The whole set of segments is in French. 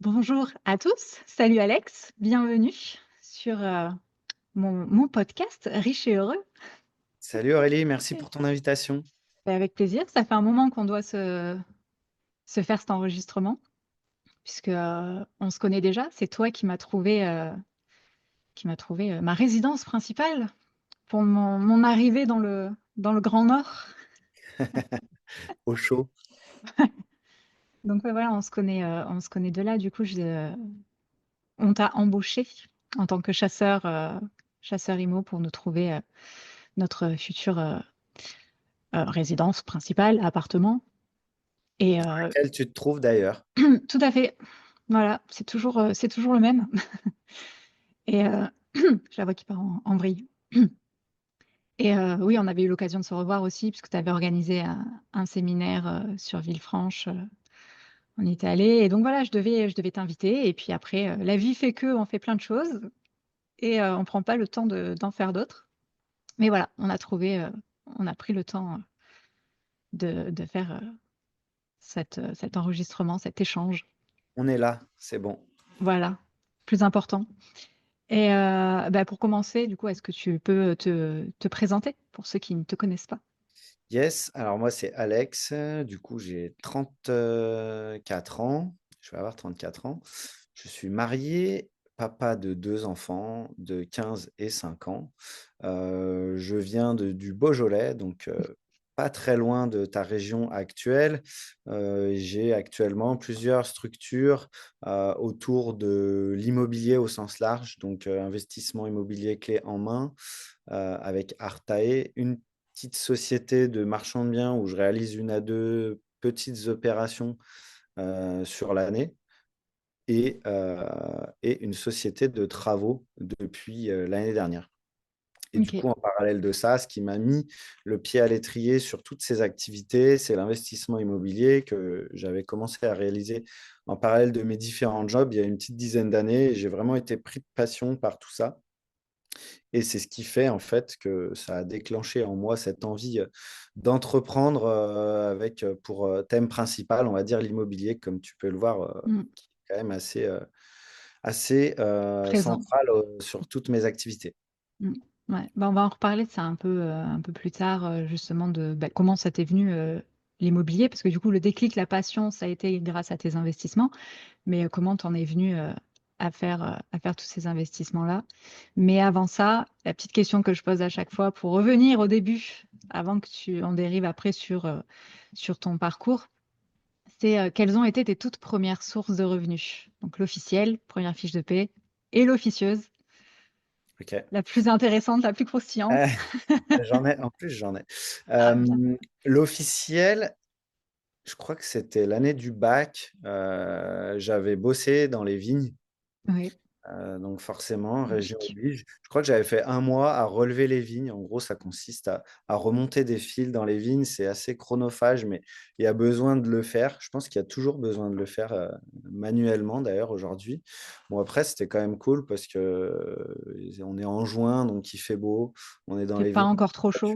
Bonjour à tous, salut Alex, bienvenue sur mon podcast Riche et heureux. Salut Aurélie, merci pour ton invitation. Avec plaisir, ça fait un moment qu'on doit se faire cet enregistrement, puisque on se connaît déjà. C'est toi qui m'as trouvé ma résidence principale pour mon arrivée dans le Grand Nord. Au chaud. Donc ouais, voilà, on se connaît de là. Du coup, on t'a embauché en tant que chasseur IMO pour nous trouver notre future résidence principale, appartement. Et Quel tu te trouves d'ailleurs? tout à fait, voilà, c'est toujours le même. Et j'ai la voix qui part en vrille. Et oui, on avait eu l'occasion de se revoir aussi, puisque tu avais organisé un séminaire sur Villefranche. On y était allés. Et donc voilà, je devais t'inviter. Et puis après, la vie fait que on fait plein de choses et on prend pas le temps d'en faire d'autres. Mais voilà, on a pris le temps de faire cet enregistrement, cet échange. On est là, c'est bon. Voilà, plus important. Et bah, pour commencer, du coup, est-ce que tu peux te présenter pour ceux qui ne te connaissent pas? Yes, alors moi c'est Alex, du coup j'ai 34 ans, je vais avoir 34 ans. Je suis marié, papa de deux enfants de 15 et 5 ans. Je viens du Beaujolais, donc pas très loin de ta région actuelle. J'ai actuellement plusieurs structures autour de l'immobilier au sens large, donc investissement immobilier clé en main avec Artae, une petite société de marchand de biens où je réalise une à deux petites opérations sur l'année et une société de travaux depuis l'année dernière. Et du OK. coup, en parallèle de ça, ce qui m'a mis le pied à l'étrier sur toutes ces activités, c'est l'investissement immobilier que j'avais commencé à réaliser en parallèle de mes différents jobs il y a une petite dizaine d'années. Et j'ai vraiment été pris de passion par tout ça. Et c'est ce qui fait en fait que ça a déclenché en moi cette envie d'entreprendre avec pour thème principal, on va dire l'immobilier, comme tu peux le voir, Mmh. qui est quand même assez Présent. central sur toutes mes activités. Mmh. Ouais, bah, on va en reparler de ça un peu plus tard, justement de, bah, comment ça t'est venu, l'immobilier? Parce que du coup, le déclic, la passion, ça a été grâce à tes investissements. Mais comment t'en es venu, à faire tous ces investissements-là? Mais avant ça, la petite question que je pose à chaque fois pour revenir au début, avant que tu en dérives après sur ton parcours, c'est, quelles ont été tes toutes premières sources de revenus? Donc l'officielle, première fiche de paie, et l'officieuse, Ok. la plus intéressante, la plus croustillante. Euh, en plus, j'en ai. Ah bien. L'officiel, je crois que c'était l'année du bac. J'avais bossé dans les vignes. Oui, Donc forcément, région logique. oblige. Je crois que j'avais fait un mois à relever les vignes. En gros, ça consiste à remonter des fils dans les vignes. C'est assez chronophage, mais il y a besoin de le faire. Je pense qu'il y a toujours besoin de le faire manuellement, d'ailleurs, aujourd'hui. Bon, après, c'était quand même cool parce que on est en juin, donc il fait beau. On est dans Fait les pas vignes. encore trop chaud.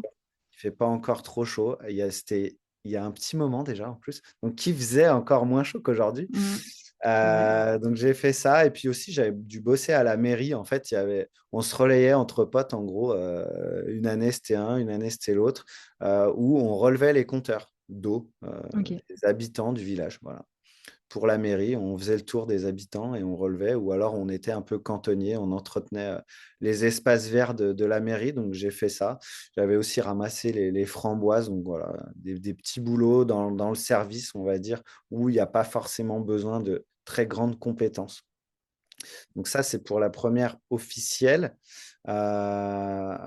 Il fait pas encore trop chaud. Il y a un petit moment déjà, en plus. Donc, qui faisait encore moins chaud qu'aujourd'hui. Mmh. Ouais. Donc j'ai fait ça et puis aussi j'avais dû bosser à la mairie. En fait, on se relayait entre potes en gros. Une année c'était un, une année c'était l'autre, où on relevait les compteurs d'eau OK. des habitants du village. Voilà. Pour la mairie, on faisait le tour des habitants et on relevait, ou alors on était un peu cantonnier, on entretenait les espaces verts de la mairie. Donc j'ai fait ça. J'avais aussi ramassé les framboises. Donc voilà, des petits boulots dans le service, on va dire, où il n'y a pas forcément besoin de très grandes compétences. Donc ça, c'est pour la première officielle. Euh,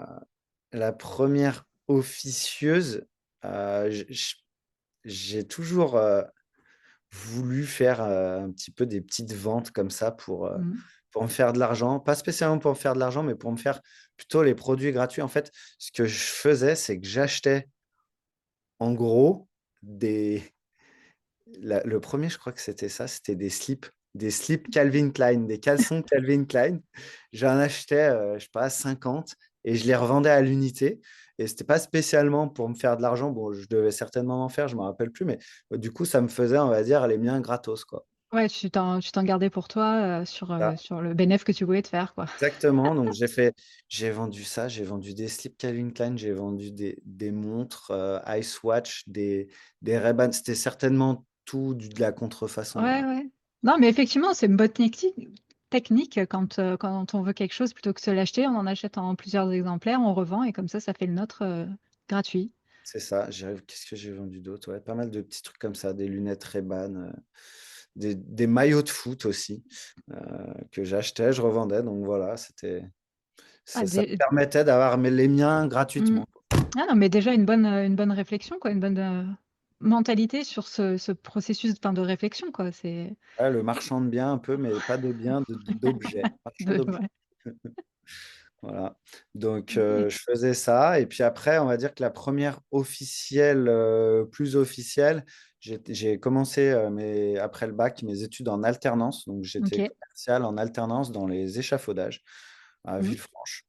la première officieuse, j'ai toujours voulu faire un petit peu des petites ventes comme ça Mmh. pour me faire de l'argent. Pas spécialement pour me faire de l'argent, mais pour me faire plutôt les produits gratuits. En fait, ce que je faisais, c'est que j'achetais en gros des, le premier, je crois que c'était ça, c'était des slips Calvin Klein, des caleçons Calvin Klein. J'en achetais, je sais pas, 50 et je les revendais à l'unité. Et c'était pas spécialement pour me faire de l'argent. Bon, je devais certainement en faire, je me rappelle plus, mais du coup, ça me faisait, on va dire, les miens gratos, quoi. Ouais, tu t'en gardais pour toi Ça. sur le bénéfice que tu voulais te faire, quoi. Exactement. Donc, j'ai vendu ça, j'ai vendu des slips Calvin Klein, j'ai vendu des montres Ice Watch, des Ray-Ban. C'était certainement tout de la contrefaçon, Ouais, hein. ouais. Non, mais effectivement, c'est une bonne technique quand on veut quelque chose, plutôt que de se l'acheter, on en achète en plusieurs exemplaires, on revend et comme ça fait le nôtre gratuit. C'est ça. Qu'est-ce que j'ai vendu d'autre? Ouais, pas mal de petits trucs comme ça, des lunettes Ray-Ban, des maillots de foot aussi que j'achetais, je revendais. Donc voilà, Ah, ça me permettait d'avoir les miens Mm. gratuitement. Ah non, mais déjà une bonne réflexion, quoi, une bonne mentalité sur ce processus de réflexion, quoi. C'est Ouais, le marchand de biens un peu, mais pas de biens, d'objets. Marchand d'objets. ouais. Voilà. Donc, Ok. je faisais ça. Et puis après, on va dire que la première officielle, plus officielle, j'ai commencé, après le bac, mes études en alternance. Donc, j'étais Ok. commercial en alternance dans les échafaudages à Mm. Villefranche.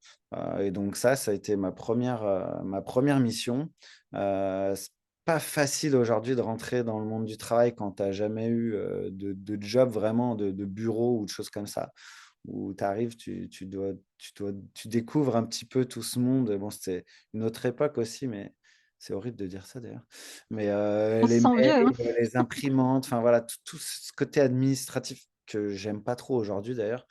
Et donc, ça a été ma première mission. C'est pas facile aujourd'hui de rentrer dans le monde du travail quand tu n'as jamais eu de job vraiment, de bureau ou de choses comme ça où tu arrives, tu découvres un petit peu tout ce monde. Bon, c'était une autre époque aussi, mais c'est horrible de dire ça d'ailleurs. Mais On se les sent mails, vieux, hein. les imprimantes, enfin voilà, tout ce côté administratif que j'aime pas trop aujourd'hui d'ailleurs.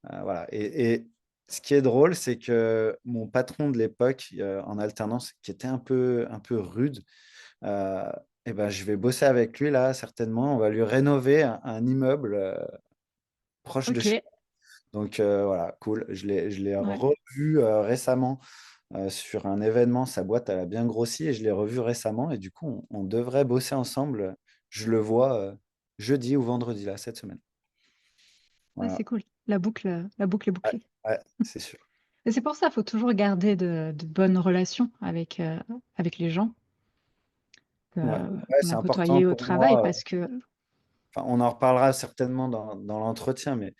Voilà. Et ce qui est drôle, c'est que mon patron de l'époque, en alternance, qui était un peu rude, euh, et ben, je vais bosser avec lui là, certainement. On va lui rénover un immeuble proche de Ok. chez. Donc voilà, cool. Je l'ai Ouais. revu récemment sur un événement. Sa boîte, elle a bien grossi et je l'ai revu récemment. Et du coup, on devrait bosser ensemble. Je le vois jeudi ou vendredi, là, cette semaine. Ouais, Voilà. c'est cool. La boucle est Ouais, bouclée. ouais, c'est sûr. Et c'est pour ça, il faut toujours garder de bonnes relations avec les gens Ouais, ouais, qu'on c'est a important côtoyés au pour travail moi. parce que, Enfin, on en reparlera certainement dans l'entretien, mais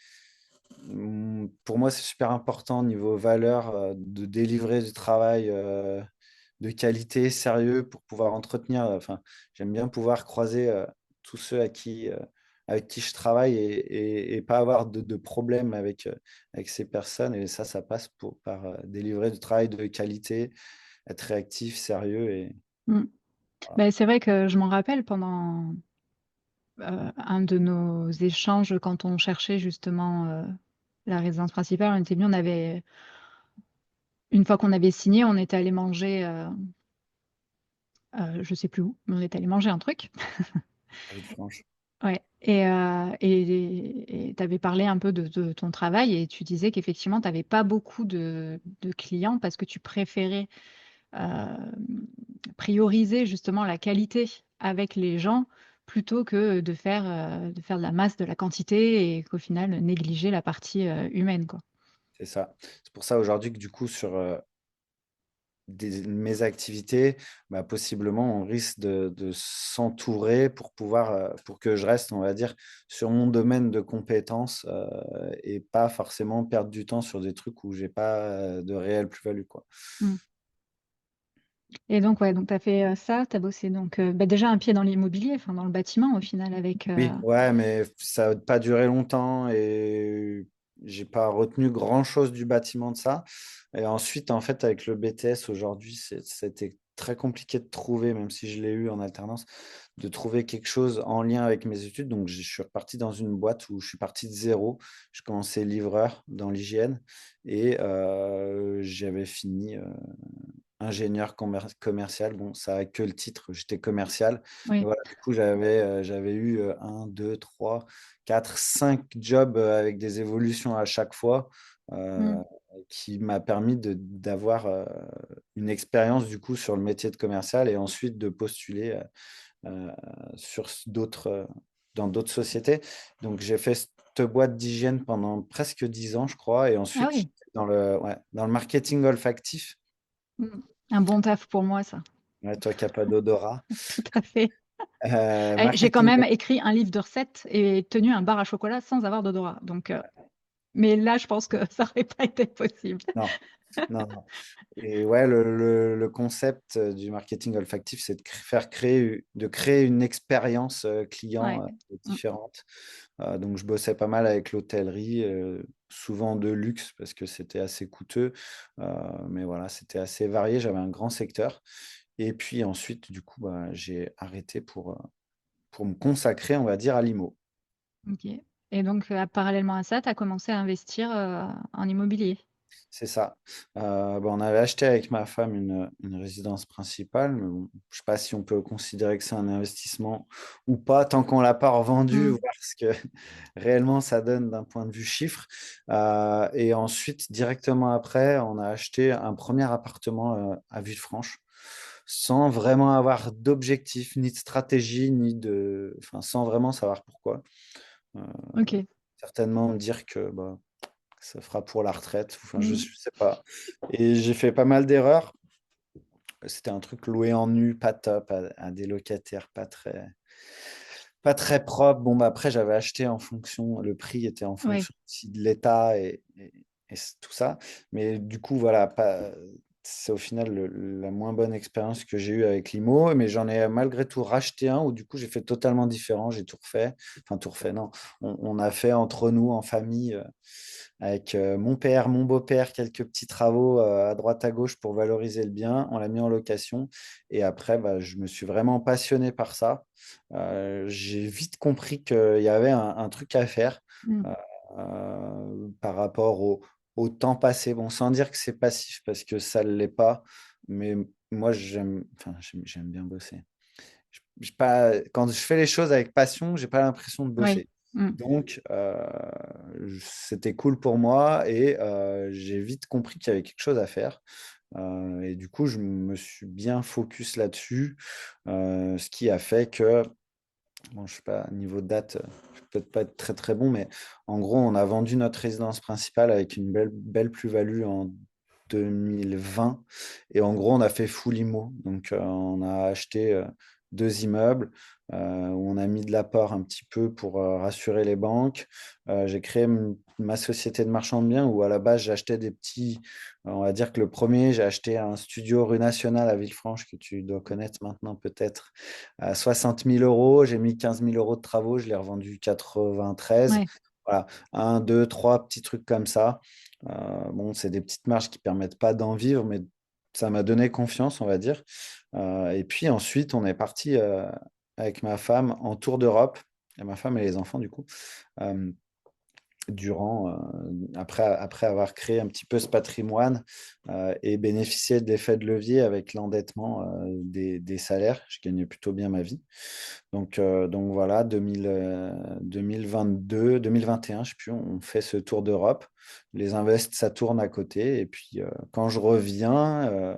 pour moi, c'est super important niveau valeur de délivrer du travail de qualité, sérieux pour pouvoir entretenir. Enfin, j'aime bien pouvoir croiser tous ceux avec qui je travaille et pas avoir de problème avec ces personnes. Et ça passe par délivrer du travail de qualité, être réactif, sérieux. Et mm. voilà. Ben, c'est vrai que je m'en rappelle pendant un de nos échanges quand on cherchait justement la résidence principale, on était venu, une fois qu'on avait signé, on était allé manger, je sais plus où, mais on était allé manger un truc. À Villefranche. Ouais. Et tu avais parlé un peu de ton travail et tu disais qu'effectivement, tu n'avais pas beaucoup de clients parce que tu préférais euh, prioriser justement la qualité avec les gens plutôt que de faire de la masse, de la quantité et qu'au final, négliger la partie humaine, quoi. C'est ça. C'est pour ça aujourd'hui que du coup, sur mes activités, bah, possiblement, on risque de s'entourer pour que je reste, on va dire, sur mon domaine de compétences et pas forcément perdre du temps sur des trucs où j'ai pas de réelle plus-value, quoi. Mm. Et donc, ouais, donc tu as fait ça, tu as bossé donc bah, déjà un pied dans l'immobilier, enfin dans le bâtiment au final avec. Oui, ouais, mais ça n'a pas duré longtemps et j'ai pas retenu grand-chose du bâtiment de ça. Et ensuite, en fait, avec le BTS aujourd'hui, c'était très compliqué de trouver, même si je l'ai eu en alternance, de trouver quelque chose en lien avec mes études. Donc, je suis reparti dans une boîte où je suis parti de zéro. Je commençais livreur dans l'hygiène et j'avais fini ingénieur commercial. Bon, ça a que le titre, j'étais commercial. Et Oui. voilà, du coup, j'avais eu 1, 2, 3, 4, 5 jobs avec des évolutions à chaque fois, euh, Mm. qui m'a permis d'avoir une expérience du coup sur le métier de commercial et ensuite de postuler euh, sur dans d'autres sociétés. Donc, j'ai fait cette boîte d'hygiène pendant presque 10 ans, je crois, et Ah ensuite, oui. j'étais dans le marketing olfactif. Mm. Un bon taf pour moi, ça. Ouais, toi qui n'as pas d'odorat. Tout à fait. J'ai quand Marketing. même écrit un livre de recettes et tenu un bar à chocolat sans avoir d'odorat. Donc, mais là, je pense que ça n'aurait pas été possible. Non, non, non. Et ouais, le concept du marketing olfactif, c'est de créer une expérience Ouais. client Mm. différente. Donc, je bossais pas mal avec l'hôtellerie, souvent de luxe parce que c'était assez coûteux. Mais voilà, c'était assez varié. J'avais un grand secteur. Et puis ensuite, du coup, bah, j'ai arrêté pour me consacrer, on va dire, à l'IMO. OK. Et donc, parallèlement à ça, tu as commencé à investir, en immobilier? C'est ça. Bah, on avait acheté avec ma femme une résidence principale, mais bon, je sais pas si on peut considérer que c'est un investissement ou pas, tant qu'on l'a pas revendu, Mmh. voir ce que réellement ça donne d'un point de vue chiffre. Et ensuite, directement après, on a acheté un premier appartement à Villefranche, sans vraiment avoir d'objectif, ni de stratégie, enfin, sans vraiment savoir pourquoi. Euh, OK. Certainement me dire que bah, ça fera pour la retraite. Enfin, je ne Mmh. sais pas. Et j'ai fait pas mal d'erreurs. C'était un truc loué en nu, pas top, à des locataires pas très propres. Bon, bah, après, j'avais acheté en fonction, le prix était en Ouais. fonction aussi de l'État et tout ça. Mais du coup, voilà, c'est au final la moins bonne expérience que j'ai eue avec l'IMO. Mais j'en ai malgré tout racheté un où du coup, j'ai fait totalement différent. J'ai tout refait. Enfin, tout refait, non. On a fait entre nous, en famille. Avec mon père, mon beau-père, quelques petits travaux à droite à gauche pour valoriser le bien. On l'a mis en location. Et après, bah, je me suis vraiment passionné par ça. J'ai vite compris qu'il y avait un truc à faire Mmh. euh, par rapport au temps passé. Bon, sans dire que c'est passif parce que ça ne l'est pas. Mais moi, enfin, j'aime bien bosser. Pas, quand je fais les choses avec passion, j'ai pas l'impression de Ouais. bosser. Mmh. Donc, c'était cool pour moi et j'ai vite compris qu'il y avait quelque chose à faire. Et du coup, je me suis bien focus là-dessus, ce qui a fait que, bon, je sais pas, niveau date, je vais peut-être pas être très très bon, mais en gros, on a vendu notre résidence principale avec une belle plus-value en 2020. Et en gros, on a fait full IMO. Donc, on a acheté deux immeubles où on a mis de l'apport un petit peu pour rassurer les banques. J'ai créé ma société de marchand de biens où à la base, j'achetais des petits. On va dire que le premier, j'ai acheté un studio rue Nationale à Villefranche que tu dois connaître maintenant peut-être à 60 000 euros. J'ai mis 15 000 euros de travaux. Je l'ai revendu 93. Ouais. Voilà, un, deux, trois petits trucs comme ça. Bon, c'est des petites marges qui permettent pas d'en vivre, mais ça m'a donné confiance, on va dire. Et puis ensuite, on est parti avec ma femme en tour d'Europe, et ma femme et les enfants, du coup, euh, après avoir créé un petit peu ce patrimoine et bénéficié de l'effet de levier avec l'endettement des salaires. Je gagnais plutôt bien ma vie. Donc voilà, 2022, 2021, je sais plus, on fait ce tour d'Europe. Les invests, ça tourne à côté. Et puis, quand je reviens,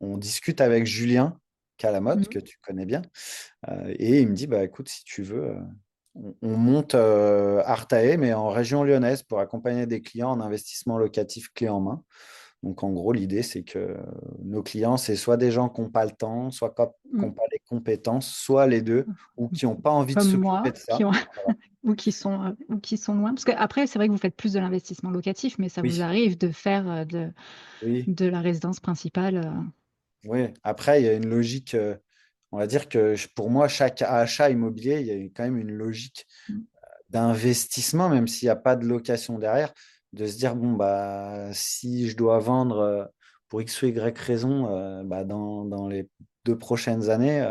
on discute avec Julien Calamotte, Mmh. que tu connais bien. Et il me dit, bah, écoute, si tu veux, on monte Artae, mais en région lyonnaise, pour accompagner des clients en investissement locatif clé en main. Donc, en gros, l'idée, c'est que nos clients, c'est soit des gens qui n'ont pas le temps, soit qui n'ont Mmh. pas les compétences, soit les deux, ou qui n'ont pas envie de Comme s'occuper moi, de qui ça. ont Voilà. ou qui sont loin. Parce qu'après, c'est vrai que vous faites plus de l'investissement locatif, mais ça vous Oui, arrive de faire, oui, de la résidence principale, oui. Après, il y a une logique, on va dire que pour moi, chaque achat immobilier, il y a quand même une logique mmh, d'investissement, même s'il n'y a pas de location derrière, de se dire, bon, bah, si je dois vendre pour X ou Y raison bah, dans les 2 prochaines années,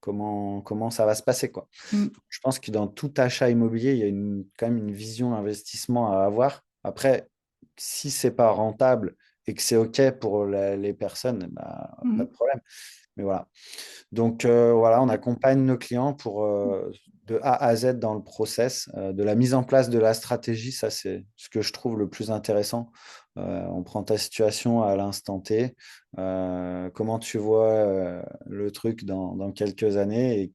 comment ça va se passer, quoi. mmh, Je pense que dans tout achat immobilier, il y a quand même une vision d'investissement à avoir. Après, si c'est pas rentable et que c'est OK pour les personnes, bah, pas mmh. de problème. Mais voilà. Donc voilà, on accompagne nos clients pour de A à Z dans le process, de la mise en place de la stratégie. Ça, c'est ce que je trouve le plus intéressant. On prend ta situation à l'instant T. Comment tu vois le truc dans quelques années et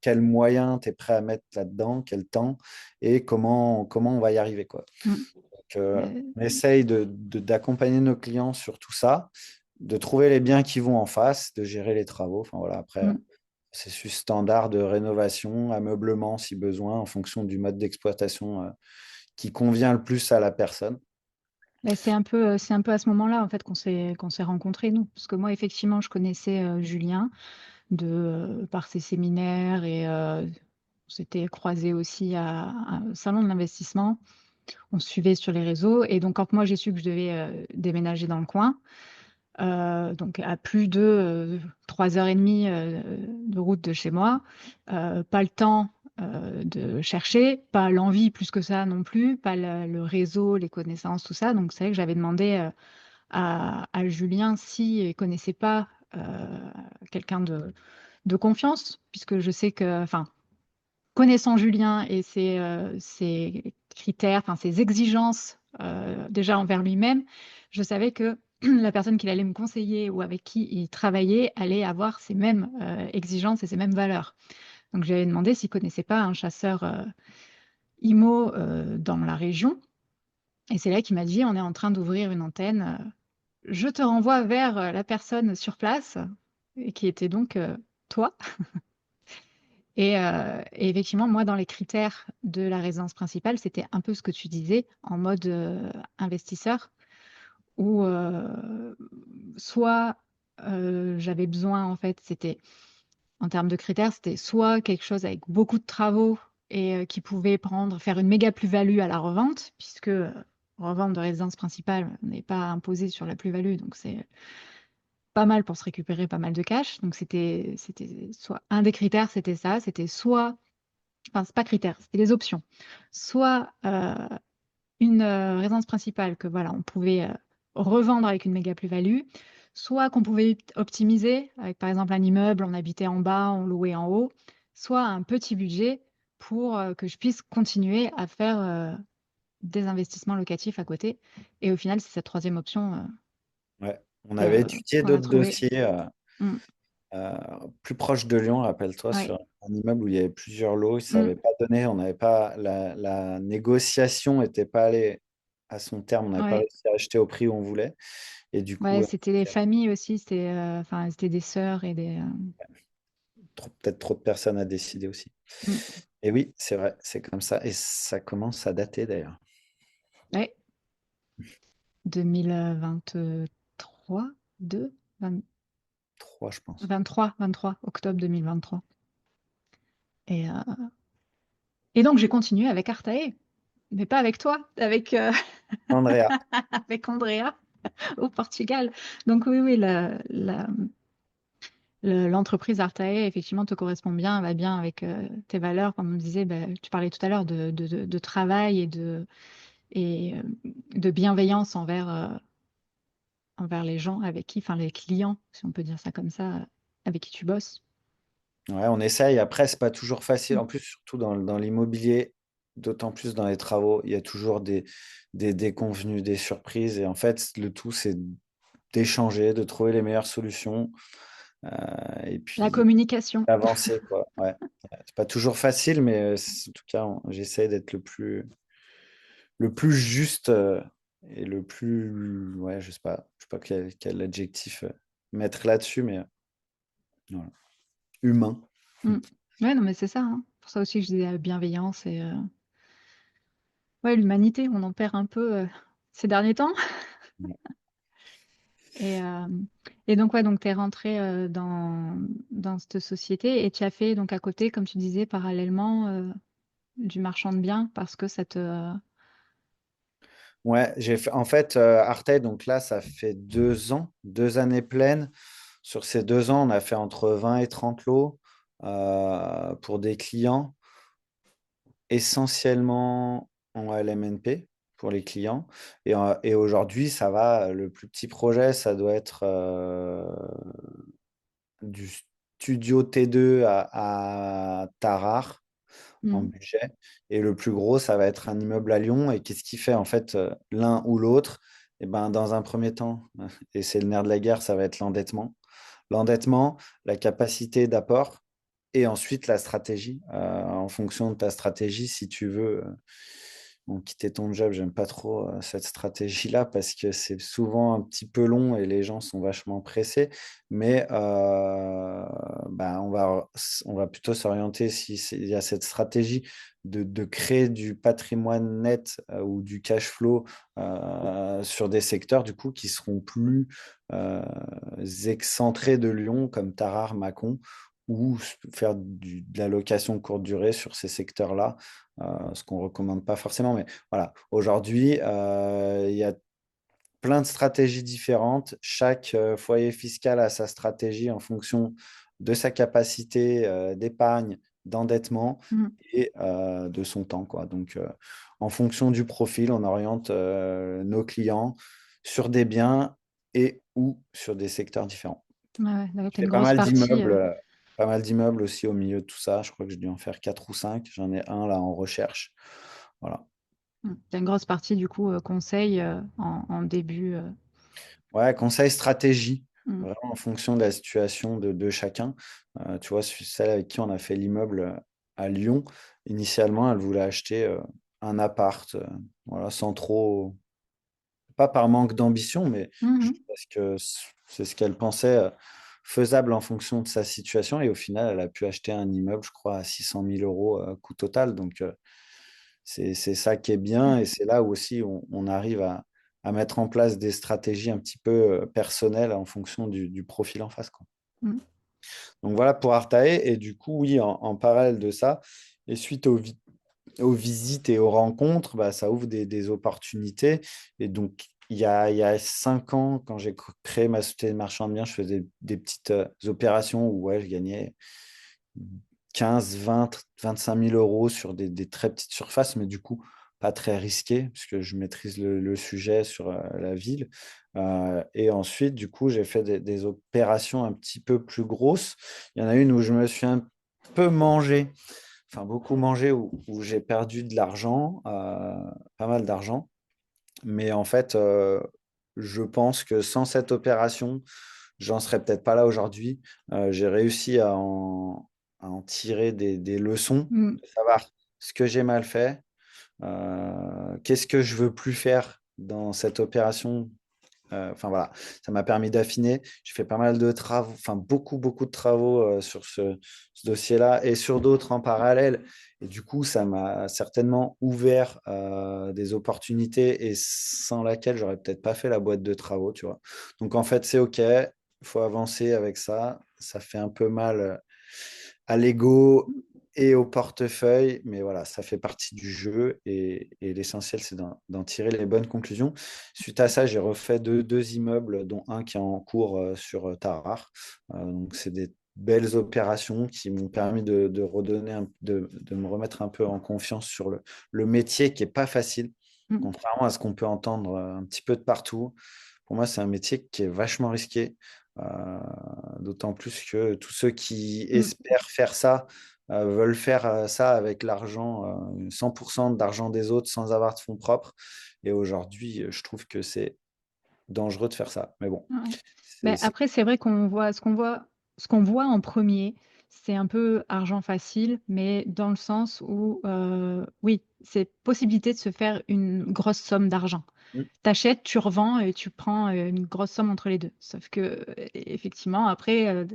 quels moyens tu es prêt à mettre là-dedans, quel temps et comment on va y arriver, quoi. Mmh. Donc, Beh, on essaye d'accompagner nos clients sur tout ça, de trouver les biens qui vont en face, de gérer les travaux. Enfin, voilà, après, mmh. processus standard de rénovation, ameublement si besoin, en fonction du mode d'exploitation qui convient le plus à la personne. Bah, c'est un peu à ce moment-là, en fait, qu'on s'est rencontrés, nous. Parce que moi, effectivement, je connaissais, Julien par ses séminaires On s'était croisés aussi à un salon de l'investissement. On se suivait sur les réseaux. Et donc, quand moi, j'ai su que je devais déménager dans le coin, donc à plus de 3 heures et demie de route de chez moi, pas le temps de chercher, pas l'envie plus que ça non plus, pas le réseau, les connaissances, tout ça. Donc, c'est vrai que j'avais demandé à Julien s'il ne connaissait pas quelqu'un de confiance, puisque je sais que, enfin, connaissant Julien et ses critères, enfin ses exigences déjà envers lui-même, je savais que la personne qu'il allait me conseiller ou avec qui il travaillait allait avoir ces mêmes exigences et ces mêmes valeurs. Donc j'avais demandé s'il connaissait pas un chasseur IMO dans la région. Et c'est là qu'il m'a dit, on est en train d'ouvrir une antenne. Je te renvoie vers la personne sur place, et qui était donc toi. Et effectivement, moi, dans les critères de la résidence principale, c'était un peu ce que tu disais, en mode investisseur, où soit j'avais besoin, en fait, c'était, en termes de critères, c'était soit quelque chose avec beaucoup de travaux et qui pouvait faire une méga plus-value à la revente, puisque revente de résidence principale n'est pas imposée sur la plus-value, donc c'est pas mal pour se récupérer pas mal de cash. Donc c'était soit un des critères, c'était ça, c'était soit enfin, c'est pas critère, c'était les options. Soit une résidence principale que voilà, on pouvait revendre avec une méga plus-value, soit qu'on pouvait optimiser avec par exemple un immeuble, on habitait en bas, on louait en haut, soit un petit budget pour que je puisse continuer à faire des investissements locatifs à côté. Et au final, c'est cette troisième option Ouais. On avait étudié qu'on a d'autres trouvée. dossiers Mm. euh, plus proches de Lyon, rappelle-toi, Ouais. sur un immeuble où il y avait plusieurs lots. Ça Mm. n'avait pas donné, on n'avait pas, la négociation n'était pas allée à son terme, on n'avait pas Ouais. réussi à acheter au prix où on voulait. Et du coup, Ouais, c'était les familles aussi, c'était enfin, c'était des sœurs et des. peut-être trop de personnes à décider aussi. Mm. Et oui, c'est vrai, c'est comme ça. Et ça commence à dater d'ailleurs. Ouais. 2023, 2, 20 Trois, je pense. 23 octobre 2023. Et, euh, et donc j'ai continué avec Artae, mais pas avec toi, avec, Andrea. avec Andrea au Portugal. Donc oui, oui, l'entreprise Artae, effectivement, te correspond bien, va bien avec tes valeurs. Comme on disait, bah, tu parlais tout à l'heure de travail et de bienveillance envers les gens avec qui, enfin les clients, si on peut dire ça comme ça, avec qui tu bosses. Ouais, on essaye. Après, c'est pas toujours facile. Mm. En plus, surtout dans l'immobilier, d'autant plus dans les travaux, il y a toujours des déconvenus, des surprises. Et en fait, le tout, c'est d'échanger, de trouver les meilleures solutions et La puis communication. d'avancer, quoi. Ouais. C'est pas toujours facile, mais en tout cas, j'essaie d'être le plus juste et le plus, ouais, je sais pas quel adjectif mettre là-dessus, mais voilà. Humain. Mm. Ouais, non, mais c'est ça, hein. Pour ça aussi que je disais bienveillance et ouais, l'humanité, on en perd un peu ces derniers temps. Et, euh, et donc, ouais, donc tu es rentré dans cette société et tu as fait donc à côté, comme tu disais, parallèlement du marchand de biens parce que ça te. Ouais, j'ai fait, en fait, Arte, donc là, ça fait 2 ans, 2 années pleines. Sur ces 2 ans, on a fait entre 20 et 30 lots pour des clients, essentiellement en LMNP pour les clients. Et aujourd'hui, ça va, le plus petit projet, ça doit être du studio T2 à Tarare en Mm. budget. Et le plus gros, ça va être un immeuble à Lyon. Et qu'est-ce qui fait en fait l'un ou l'autre? Eh ben, dans un premier temps, et c'est le nerf de la guerre, ça va être l'endettement. L'endettement, la capacité d'apport et ensuite la stratégie. En fonction de ta stratégie, si tu veux bon, quitter ton job, j'aime pas trop cette stratégie-là parce que c'est souvent un petit peu long et les gens sont vachement pressés. Mais bah, on va plutôt s'orienter s'il y a cette stratégie de créer du patrimoine net ou du cash flow sur des secteurs du coup qui seront plus excentrés de Lyon comme Tarare, Mâcon ou faire de la location courte durée sur ces secteurs-là, ce qu'on ne recommande pas forcément. Mais voilà, aujourd'hui, il y a plein de stratégies différentes. Chaque foyer fiscal a sa stratégie en fonction de sa capacité d'épargne, d'endettement Mm. et de son temps, quoi. Donc, en fonction du profil, on oriente nos clients sur des biens et ou sur des secteurs différents. Ouais, ouais, Je t'as fais une grosse partie. pas mal d'immeubles aussi au milieu de tout ça. Je crois que j'ai dû en faire 4 ou 5. J'en ai un là en recherche. Voilà. T'as une grosse partie du coup conseil en début. Ouais, conseil stratégie, Mm. vraiment en fonction de la situation de chacun. Tu vois, celle avec qui on a fait l'immeuble à Lyon, initialement, elle voulait acheter un appart, voilà, sans trop, pas par manque d'ambition, mais juste Mhm. parce que c'est ce qu'elle pensait faisable en fonction de sa situation. Et au final, elle a pu acheter un immeuble, je crois, à 600 000 euros coût total. Donc, c'est ça qui est bien et c'est là où aussi on arrive à mettre en place des stratégies un petit peu personnelles en fonction du profil en face, quoi. Mm. Donc voilà pour Artae. Et du coup, oui, en parallèle de ça, et suite aux visites et aux rencontres, bah, ça ouvre des opportunités. Et donc, il y a 5 ans, quand j'ai créé ma société de marchand de biens, je faisais des petites opérations où ouais, je gagnais 15, 20, 25 000 euros sur des très petites surfaces, mais du coup, pas très risqué, puisque je maîtrise le sujet sur la ville. Et ensuite, du coup, j'ai fait des opérations un petit peu plus grosses. Il y en a une où je me suis un peu mangé, enfin beaucoup mangé, où j'ai perdu de l'argent, pas mal d'argent. Mais en fait, je pense que sans cette opération, j'en serais peut-être pas là aujourd'hui. J'ai réussi à en tirer des leçons, Mm. de savoir ce que j'ai mal fait, qu'est-ce que je veux plus faire dans cette opération. Enfin voilà, ça m'a permis d'affiner. J'ai fait pas mal de travaux, enfin beaucoup, beaucoup de travaux sur ce dossier-là et sur d'autres en parallèle. Et du coup, ça m'a certainement ouvert des opportunités et sans laquelle j'aurais peut-être pas fait la boîte de travaux, tu vois. Donc en fait, c'est OK, il faut avancer avec ça. Ça fait un peu mal à l'ego et au portefeuille, mais voilà, ça fait partie du jeu et l'essentiel, c'est d'en tirer les bonnes conclusions. Suite à ça, j'ai refait deux immeubles, dont un qui est en cours sur Tarare. Donc, c'est des belles opérations qui m'ont permis de redonner de me remettre un peu en confiance sur le métier qui n'est pas facile, Mm. contrairement à ce qu'on peut entendre un petit peu de partout. Pour moi, c'est un métier qui est vachement risqué. Euh, D'autant plus que tous ceux qui Mm. espèrent faire ça veulent faire ça avec l'argent, 100% d'argent des autres sans avoir de fonds propres. Et aujourd'hui, je trouve que c'est dangereux de faire ça. Mais bon, Ouais. c'est Mais c'est- après, c'est vrai qu'on voit ce qu'on voit en premier, c'est un peu argent facile, mais dans le sens où, oui, c'est possibilité de se faire une grosse somme d'argent. Mm. T'achètes, tu revends et tu prends une grosse somme entre les deux. Sauf que, effectivement, après,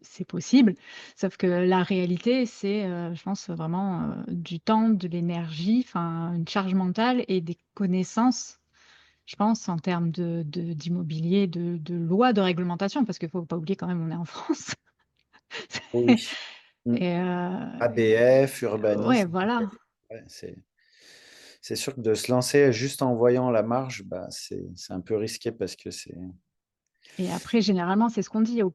c'est possible. Sauf que la réalité, c'est, je pense, vraiment du temps, de l'énergie, enfin, une charge mentale et des connaissances je pense, en termes d'immobilier, de loi, de réglementation, parce qu'il ne faut pas oublier quand même, on est en France. Oui. Mm. Et ABF, ouais, urbanisme, voilà. ouais, c'est sûr que de se lancer juste en voyant la marge, bah, c'est un peu risqué parce que c'est. Et après, généralement, c'est ce qu'on dit, euh,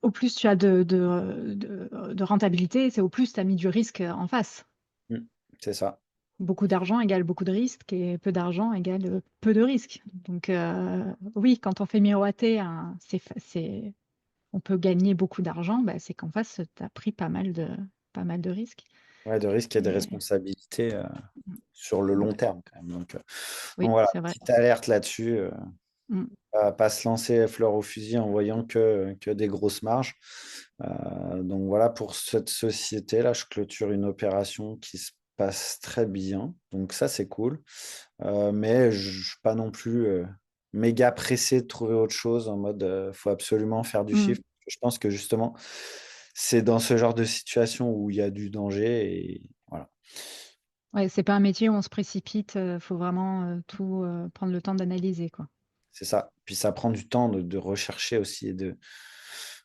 au plus tu as de rentabilité, c'est au plus tu as mis du risque en face. Mm. C'est ça. Beaucoup d'argent égale beaucoup de risques et peu d'argent égale peu de risques. Donc, oui, quand on fait miroiter, on peut gagner beaucoup d'argent, bah, c'est qu'en face, tu as pris pas mal de risques. Ouais, de risques et de Et, responsabilités sur le long ouais, terme quand même. Donc oui, voilà, c'est vrai. petite alerte là-dessus. Mm, Pas se lancer fleur au fusil en voyant que des grosses marges. Donc voilà, pour cette société-là, je clôture une opération qui se passe très bien. Donc ça, c'est cool. Mais je ne suis pas non plus méga pressé de trouver autre chose en mode faut absolument faire du mm. chiffre. Je pense que justement, c'est dans ce genre de situation où il y a du danger et voilà. Ouais, c'est pas un métier où on se précipite, faut vraiment tout prendre le temps d'analyser, quoi. C'est ça. Puis ça prend du temps de rechercher aussi et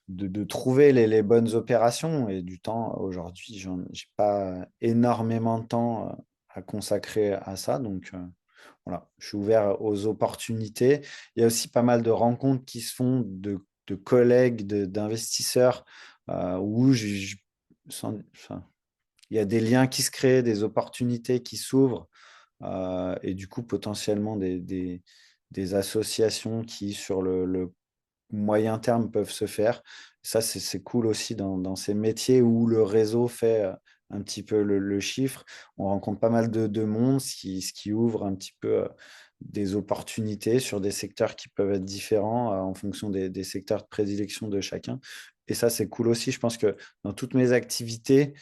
de trouver les bonnes opérations et du temps. Aujourd'hui, j'ai pas énormément de temps à consacrer à ça. Donc, voilà, je suis ouvert aux opportunités. Il y a aussi pas mal de rencontres qui se font de collègues, d'investisseurs, où enfin, il y a des liens qui se créent, des opportunités qui s'ouvrent, et du coup, potentiellement des associations qui, sur le moyen terme, peuvent se faire. Ça, c'est cool aussi dans ces métiers où le réseau fait un petit peu le chiffre. On rencontre pas mal de monde, ce qui ouvre un petit peu des opportunités sur des secteurs qui peuvent être différents en fonction des secteurs de prédilection de chacun. Et ça, c'est cool aussi. Je pense que dans toutes mes activités,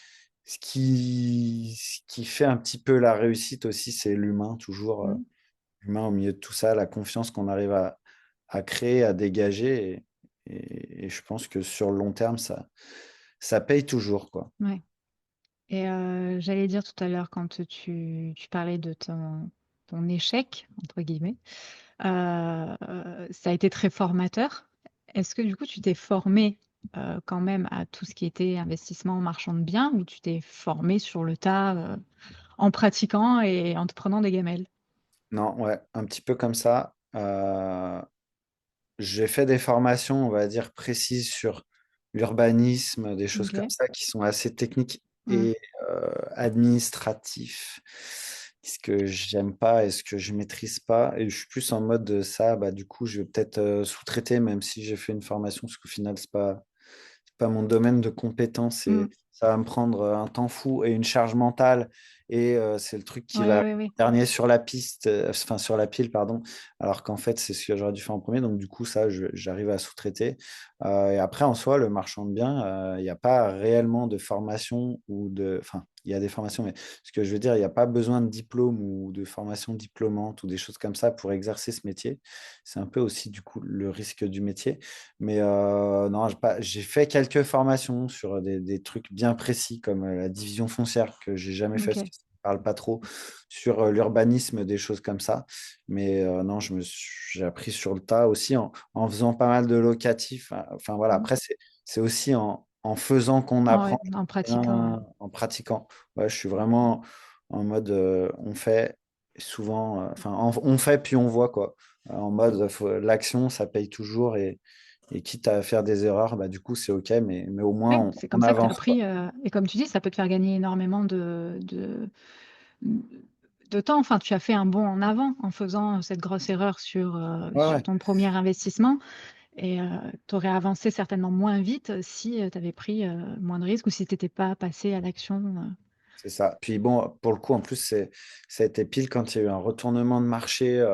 ce qui fait un petit peu la réussite aussi, c'est l'humain, toujours Mm. l'humain au milieu de tout ça, la confiance qu'on arrive à créer, à dégager. Et je pense que sur le long terme, ça paye toujours, quoi. Ouais. Et j'allais dire tout à l'heure, quand tu parlais de ton échec, entre guillemets, ça a été très formateur. Est-ce que du coup, tu t'es formé quand même à tout ce qui était investissement en marchand de biens ou tu t'es formé sur le tas en pratiquant et en te prenant des gamelles? Non, ouais, un petit peu comme ça. J'ai fait des formations, on va dire, précises sur l'urbanisme, des choses comme Ok. ça qui sont assez techniques Mm. et administratifs. Ce que j'aime pas et ce que je maîtrise pas. Et je suis plus en mode de ça, bah, du coup, je vais peut-être sous-traiter, même si j'ai fait une formation, parce qu'au final, c'est pas mon domaine de compétence et Mm. ça va me prendre un temps fou et une charge mentale. Et c'est le truc qui Ouais, va ouais, ouais. dernier sur la piste, enfin sur la pile, pardon, alors qu'en fait, c'est ce que j'aurais dû faire en premier. Donc, du coup, ça, j'arrive à sous-traiter. Et après, en soi, le marchand de biens, il n'y a pas réellement de formation ou de. Enfin, il y a des formations, mais ce que je veux dire, il n'y a pas besoin de diplôme ou de formation diplômante ou des choses comme ça pour exercer ce métier. C'est un peu aussi, du coup, le risque du métier. Mais non, j'ai fait quelques formations sur des trucs bien précis comme la division foncière que j'ai jamais fait parce Ok. que ça ne parle pas trop, sur l'urbanisme, des choses comme ça. Mais non, j'ai appris sur le tas aussi en faisant pas mal de locatifs. Enfin voilà, Mm. après, c'est aussi en faisant qu'on Ah apprend, ouais, en pratiquant, ouais. en pratiquant. Ouais, je suis vraiment en mode on fait souvent, enfin on fait puis on voit quoi. En mode l'action, ça paye toujours et quitte à faire des erreurs, bah, du coup, c'est OK, mais au moins, Oui, on, c'est on comme ça que tu as avance, quoi. appris. Et comme tu dis, ça peut te faire gagner énormément de temps. Enfin, tu as fait un bond en avant en faisant cette grosse erreur Ouais, sur ouais, ton premier investissement. Et tu aurais avancé certainement moins vite si tu avais pris moins de risques ou si tu n'étais pas passé à l'action. c'est ça. Puis bon, pour le coup, en plus, ça a été pile quand il y a eu un retournement de marché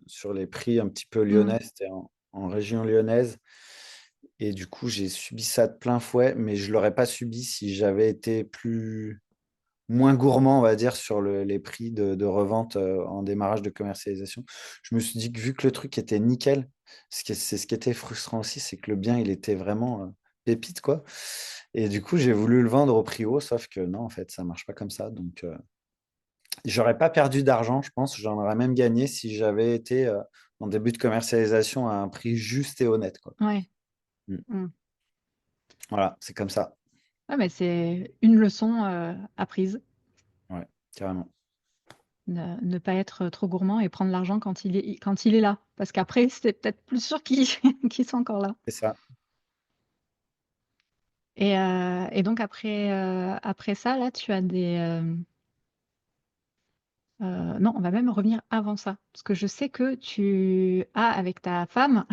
sur les prix un petit peu Mm. lyonnais, c'était en région lyonnaise. Et du coup, j'ai subi ça de plein fouet, mais je ne l'aurais pas subi si j'avais été moins gourmand, on va dire, sur les prix de revente en démarrage de commercialisation. Je me suis dit que vu que le truc était nickel, c'est ce qui était frustrant aussi, c'est que le bien, il était vraiment pépite, quoi. Et du coup, j'ai voulu le vendre au prix haut, sauf que non, en fait, ça marche pas comme ça. Donc, j'aurais pas perdu d'argent, je pense. J'en aurais même gagné si j'avais été en début de commercialisation à un prix juste et honnête, quoi. Ouais. Mm. Mm. Voilà, c'est comme ça. Ouais, mais c'est une leçon apprise. Ouais, carrément. Ne pas être trop gourmand et prendre l'argent quand il est là. Parce qu'après, c'est peut-être plus sûr qu'il qu'il soit encore là. C'est ça. Et donc après ça, là, tu as non, on va même revenir avant ça. Parce que je sais que tu as avec ta femme...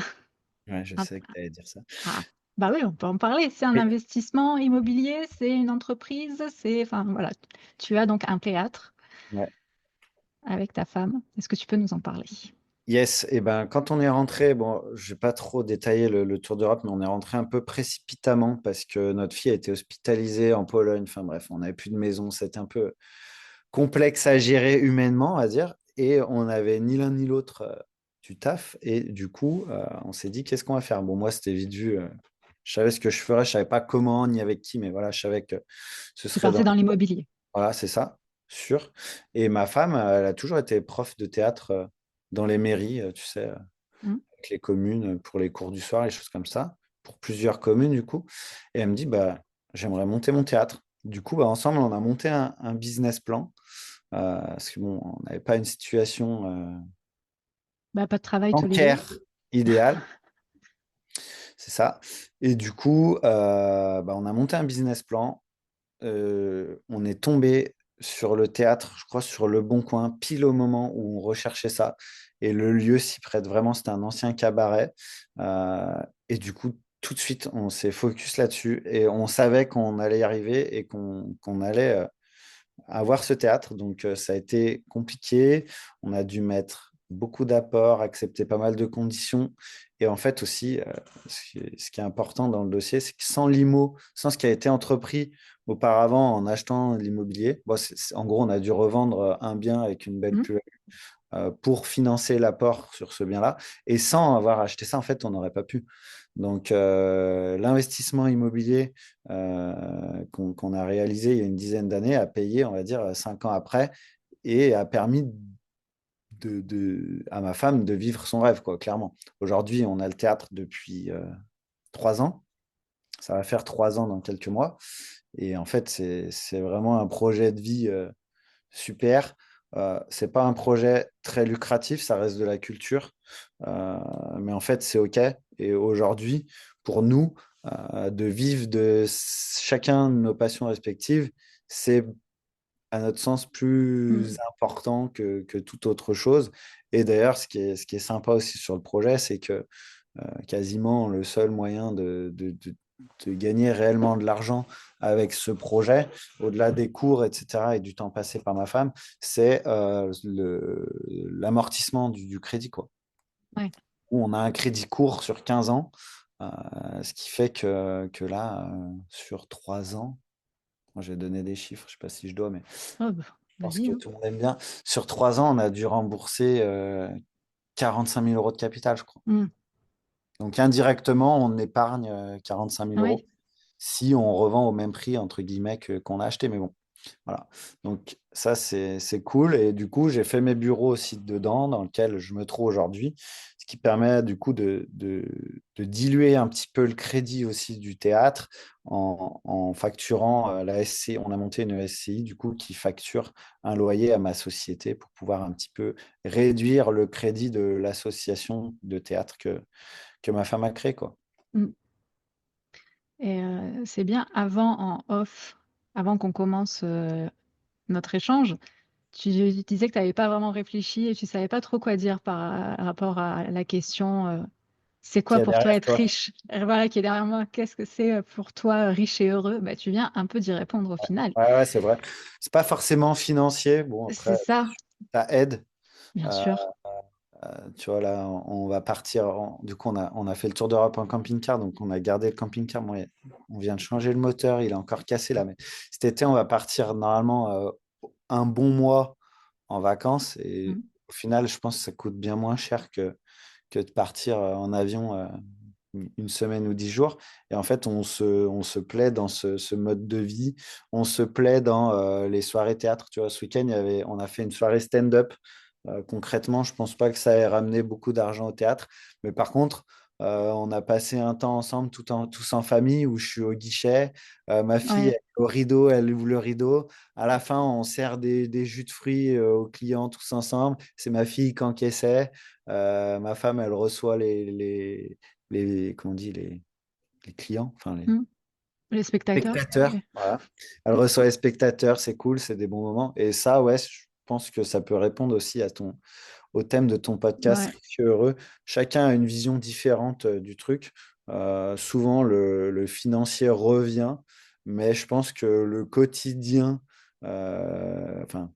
Ouais, je un- sais que tu allais dire ça. ah, bah oui, on peut en parler. C'est un Oui. investissement immobilier, c'est une entreprise, c'est... Enfin, voilà. Tu as donc un théâtre Ouais. avec ta femme. Est-ce que tu peux nous en parler? Yes, et ben quand on est rentré, bon, je vais pas trop détailler le tour d'Europe, mais on est rentré un peu précipitamment parce que notre fille a été hospitalisée en Pologne. Enfin bref, on n'avait plus de maison, c'était un peu complexe à gérer humainement, on va dire, et on n'avait ni l'un ni l'autre du taf. Et du coup, on s'est dit qu'est-ce qu'on va faire? Bon, moi, c'était vite vu. Je savais ce que je ferais, je savais pas comment ni avec qui, mais voilà, je savais que ce Tu serait partais dans l'immobilier. voilà, c'est ça, sûr. Et ma femme, elle a toujours été prof de théâtre dans les mairies, tu sais, Hmm. avec les communes pour les cours du soir, les choses comme ça. pour plusieurs communes, du coup. Et elle me dit, bah, j'aimerais monter mon théâtre. Du coup, bah, ensemble, on a monté un business plan. Parce que bon, on n'avait pas une situation Bah, pas de travail tous les deux. bancaire idéale, c'est ça. Et du coup, bah, on a monté un business plan. On est tombé sur le théâtre, je crois, sur Le Bon Coin, pile au moment où on recherchait ça. Et le lieu s'y prête vraiment, c'était un ancien cabaret. Euh, et du coup, tout de suite, on s'est focus là-dessus et on savait qu'on allait y arriver et qu'on allait avoir ce théâtre. Donc, ça a été compliqué. On a dû mettre beaucoup d'apports, accepter pas mal de conditions. Et en fait aussi, ce qui est important dans le dossier, c'est que sans l'IMO, sans ce qui a été entrepris auparavant en achetant l'immobilier, bon, en gros, on a dû revendre un bien avec une belle Hmm. plus pour financer l'apport sur ce bien-là. Et sans avoir acheté ça, en fait, on n'aurait pas pu. Donc, l'investissement immobilier qu'on a réalisé il y a une dizaine d'années a payé, on va dire, 5 ans après et a permis à ma femme de vivre son rêve, quoi, clairement. Aujourd'hui, on a le théâtre depuis 3 ans. Ça va faire 3 ans dans quelques mois. Et en fait, c'est vraiment un projet de vie super. C'est pas un projet très lucratif, ça reste de la culture. Euh, mais en fait, c'est OK. Et aujourd'hui, pour nous, de vivre de chacun de nos passions respectives, c'est à notre sens plus Hmm. important que toute autre chose. Et d'ailleurs, ce qui est sympa aussi sur le projet, c'est que quasiment le seul moyen de gagner réellement de l'argent avec ce projet, au-delà des cours, etc., et du temps passé par ma femme, c'est l'amortissement du crédit, quoi. Ouais. Où on a un crédit court sur 15 ans, ce qui fait que là, sur 3 ans, moi, je vais donner des chiffres, je ne sais pas si je dois, mais Oh, bah, je pense vas-y, que hein. tout le monde aime bien. Sur 3 ans, on a dû rembourser 45 000 euros de capital, je crois. Hmm. Donc indirectement, on épargne 45 000 euros Ouais. si on revend au même prix, entre guillemets, qu'on a acheté. Mais bon, voilà. Donc ça, c'est cool. Et du coup, j'ai fait mes bureaux aussi dedans, dans lequel je me trouve aujourd'hui, ce qui permet du coup de diluer un petit peu le crédit aussi du théâtre en facturant la SCI. On a monté une SCI, du coup, qui facture un loyer à ma société pour pouvoir un petit peu réduire le crédit de l'association de théâtre que ma femme a créée, quoi. Hmm. Et c'est bien avant en off, avant qu'on commence notre échange, tu disais que tu n'avais pas vraiment réfléchi et tu savais pas trop quoi dire par rapport à la question c'est Qui quoi a pour toi derrière être toi? riche? Et voilà qui est derrière moi. Qu'est-ce que c'est pour toi riche et heureux? Bah, tu viens un peu d'y répondre au final. Ouais, ouais, c'est vrai. C'est pas forcément financier. Bon, C'est après, ça, ça aide. bien Euh, sûr. tu vois, là, on va partir. Du coup, on a fait le tour d'Europe en camping-car. Donc, on a gardé le camping-car. Bon, on vient de changer le moteur. Il est encore cassé là. Mais cet été, on va partir normalement un bon mois en vacances. Et Mm. au final, je pense que ça coûte bien moins cher que de partir en avion une semaine ou 10 jours. Et en fait, on se plaît dans ce mode de vie. On se plaît dans les soirées théâtre. Tu vois, ce week-end, on a fait une soirée stand-up. Concrètement, je pense pas que ça ait ramené beaucoup d'argent au théâtre. Mais par contre, on a passé un temps ensemble, tous en famille, où je suis au guichet. Ma fille, elle Ouais. est au rideau, elle ouvre le rideau. À la fin, on sert des jus de fruits aux clients tous ensemble. C'est ma fille qui encaissait. Ma femme, elle reçoit comment on dit, les clients, enfin les Mm. Les spectateurs. spectateurs. Ouais. Voilà. Elle reçoit les spectateurs, c'est cool, c'est des bons moments. Et ça, ouais, je pense que ça peut répondre aussi au thème de ton podcast, Ouais. Riche et heureux. Chacun a une vision différente du truc. Souvent, le financier revient, mais je pense que le quotidien, enfin,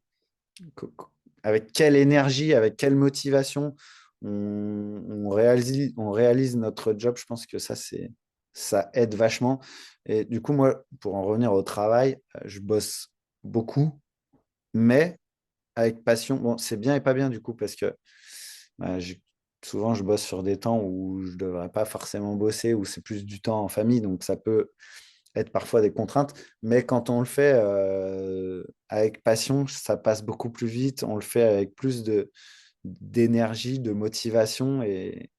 avec quelle énergie, avec quelle motivation on réalise notre job, je pense que ça aide vachement. Et du coup, moi, pour en revenir au travail, je bosse beaucoup, mais avec passion. Bon, c'est bien et pas bien du coup, parce que bah, souvent, je bosse sur des temps où je ne devrais pas forcément bosser, où c'est plus du temps en famille, donc ça peut être parfois des contraintes, mais quand on le fait avec passion, ça passe beaucoup plus vite, on le fait avec plus d'énergie, de motivation, et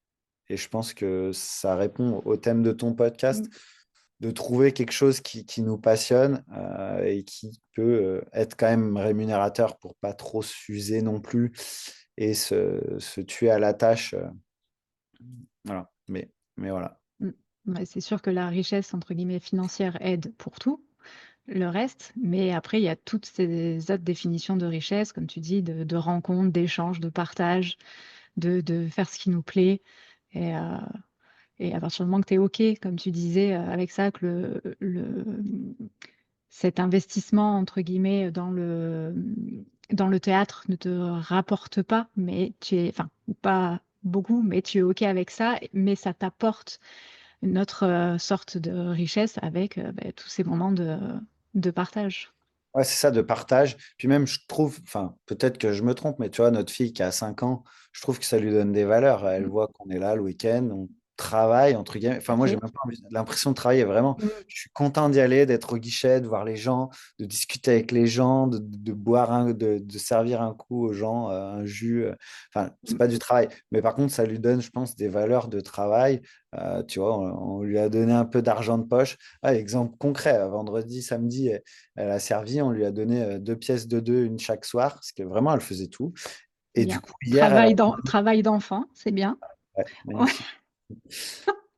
Et je pense que ça répond au thème de ton podcast, Mm. de trouver quelque chose qui nous passionne et qui peut être quand même rémunérateur pour pas trop s'user non plus et se tuer à la tâche. Voilà. Mais voilà. Mm. Ouais, c'est sûr que la richesse, entre guillemets, financière aide pour tout, le reste, mais après, il y a toutes ces autres définitions de richesse, comme tu dis, de rencontres, d'échanges, de partage, de faire ce qui nous plaît. Et, euh, et à partir du moment que tu es OK, comme tu disais, avec ça, que cet investissement, entre guillemets, dans le théâtre ne te rapporte pas, mais tu es, enfin, pas beaucoup, mais tu es OK avec ça, mais ça t'apporte une autre sorte de richesse avec tous ces moments de partage. Ouais, c'est ça, de partage. Puis même, je trouve, enfin, peut-être que je me trompe, mais tu vois, notre fille qui a 5 ans, je trouve que ça lui donne des valeurs. Elle Mm. voit qu'on est là le week-end, on travaille, entre guillemets. Enfin, moi, j'ai Ok. même pas l'impression de travailler, vraiment. Je suis content d'y aller, d'être au guichet, de voir les gens, de discuter avec les gens, de boire de servir un coup aux gens, un jus. Enfin, c'est Mm. pas du travail. Mais par contre, ça lui donne, je pense, des valeurs de travail. Tu vois, on lui a donné un peu d'argent de poche. Ah, exemple concret, vendredi, samedi, elle a servi, on lui a donné 2 pièces de 2, une chaque soir, parce que vraiment, elle faisait tout. Et du Bien. coup, hier, elle a... Travail d'enfant, c'est bien. Ouais, Ouais. magnifique.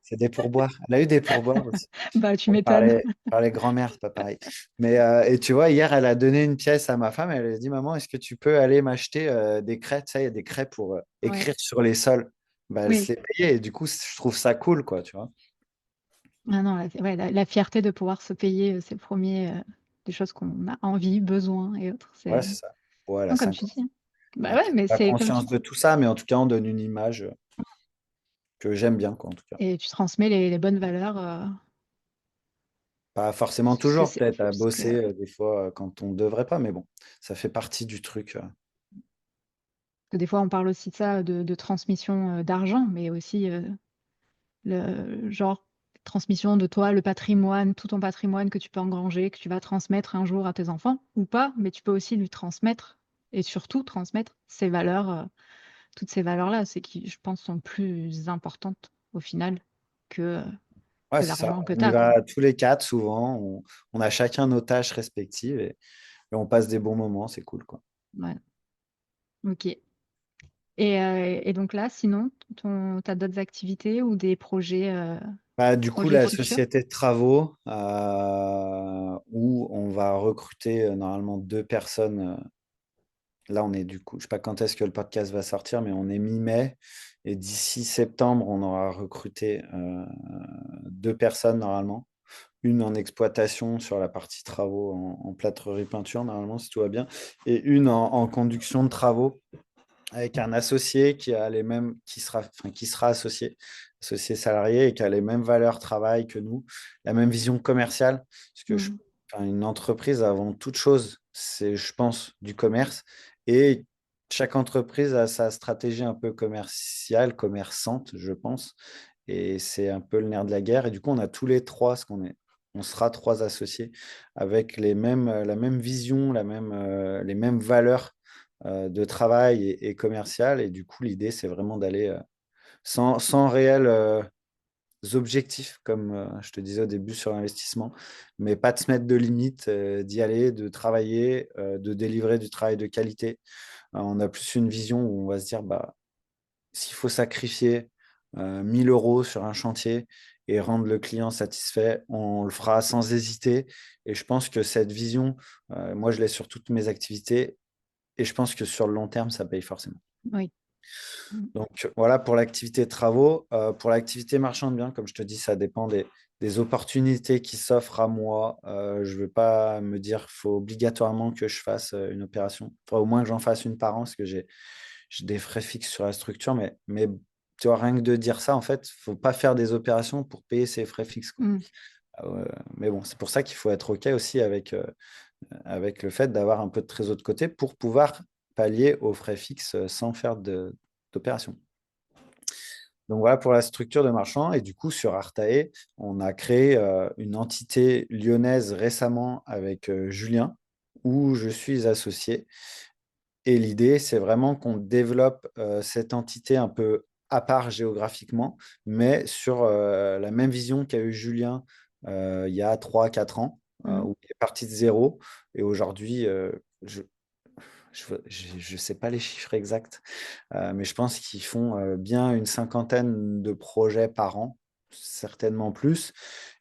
C'est des pourboires. Elle a eu des pourboires aussi. Bah, tu Par m'étonnes. les grands-mères, c'est pas pareil. Mais, et tu vois, hier, elle a donné une pièce à ma femme. Elle a dit, maman, est-ce que tu peux aller m'acheter des craies? Tu sais, il y a des craies pour Ouais. écrire sur les sols. Bah, elle Oui. s'est payée. Et du coup, je trouve ça cool, quoi, tu vois. Ah non, ouais, la fierté de pouvoir se payer ses premiers, des choses qu'on a envie, besoin et autres. Ouais, C'est, c'est ça. Ouais, elle a non, comme 5 tu ans. dis, hein. Bah Elle a ouais, peut-être mais pas c'est comme tu conscience de dis. tout ça, mais en tout cas, on donne une image que j'aime bien, quoi, en tout cas. Et tu transmets les bonnes valeurs. Pas forcément toujours, peut-être à Parce que, bosser des fois quand on ne devrait pas, mais bon, ça fait partie du truc. des fois, on parle aussi de ça, de transmission d'argent, mais aussi le genre transmission de toi, le patrimoine, tout ton patrimoine que tu peux engranger, que tu vas transmettre un jour à tes enfants ou pas, mais tu peux aussi lui transmettre et surtout transmettre ces valeurs, toutes ces valeurs-là, c'est qui, je pense, sont plus importantes au final que, Ouais, que c'est ça. l'argent que On tu y as, quoi. va tous les quatre, souvent. On a chacun nos tâches respectives et on passe des bons moments, c'est cool, quoi. Ouais. Ok. Et donc là, sinon, tu as d'autres activités ou des Bah, du coup, projets la futurs? société de travaux, où on va recruter normalement 2 personnes. Là, on est du coup, je ne sais pas quand est-ce que le podcast va sortir, mais on est mi-mai. Et d'ici septembre, on aura recruté 2 personnes normalement. Une en exploitation sur la partie travaux en plâtrerie peinture, normalement, si tout va bien. Et une en conduction de travaux avec un associé qui a les mêmes, qui sera associé salarié et qui a les mêmes valeurs travail que nous, la même vision commerciale. Parce que Mhm. enfin, une entreprise, avant toute chose, c'est, je pense, du commerce. Et chaque entreprise a sa stratégie un peu commerciale, commerçante, je pense. Et c'est un peu le nerf de la guerre. Et du coup, on a tous les trois, on sera 3 associés avec la même vision, les mêmes valeurs de travail et commercial. Et du coup, l'idée, c'est vraiment d'aller sans réels objectifs, comme je te disais au début sur l'investissement, mais pas de se mettre de limites, d'y aller, de travailler, de délivrer du travail de qualité. On a plus une vision où on va se dire, bah, s'il faut sacrifier 1000 euros sur un chantier et rendre le client satisfait, on le fera sans hésiter. Et je pense que cette vision, moi, je l'ai sur toutes mes activités. Et je pense que sur le long terme, ça paye forcément. Oui. Mhm. Donc voilà pour l'activité de travaux. Pour l'activité marchande de biens, comme je te dis, ça dépend des opportunités qui s'offrent à moi. Je ne veux pas me dire qu'il faut obligatoirement que je fasse une opération. Il faudra au moins que j'en fasse une par an parce que j'ai des frais fixes sur la structure. Mais tu vois, rien que de dire ça, en fait, il ne faut pas faire des opérations pour payer ses frais fixes, quoi. Mhm. Mais bon, c'est pour ça qu'il faut être OK aussi avec le fait d'avoir un peu de trésor de côté pour pouvoir pallier aux frais fixes sans faire d'opération. Donc voilà pour la structure de marchand. Et du coup, sur Artae, on a créé une entité lyonnaise récemment avec Julien, où je suis associé. Et l'idée, c'est vraiment qu'on développe cette entité un peu à part géographiquement, mais sur la même vision qu'a eu Julien il y a 3 4 ans, Mm. où il est parti de zéro. Et aujourd'hui, je je sais pas les chiffres exacts, mais je pense qu'ils font bien une cinquantaine de projets par an, certainement plus.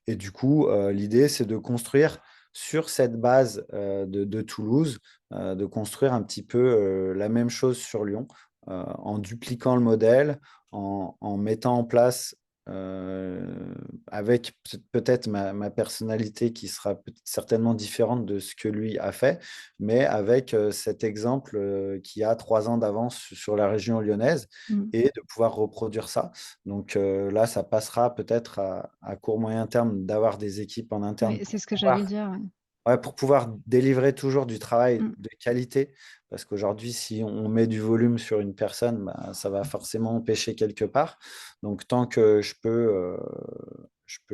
Et du coup, l'idée, c'est de construire sur cette base de Toulouse, de construire un petit peu la même chose sur Lyon, en dupliquant le modèle, en mettant en place, avec peut-être ma personnalité qui sera certainement différente de ce que lui a fait, mais avec cet exemple qui a 3 ans d'avance sur la région lyonnaise Mm. et de pouvoir reproduire ça. Donc là, ça passera peut-être à court moyen terme d'avoir des équipes en interne Ouais, c'est ce que j'allais dire. Ouais. ouais, pour pouvoir délivrer toujours du travail Mm. de qualité. Parce qu'aujourd'hui, si on met du volume sur une personne, bah, ça va forcément pêcher quelque part. Donc tant que je peux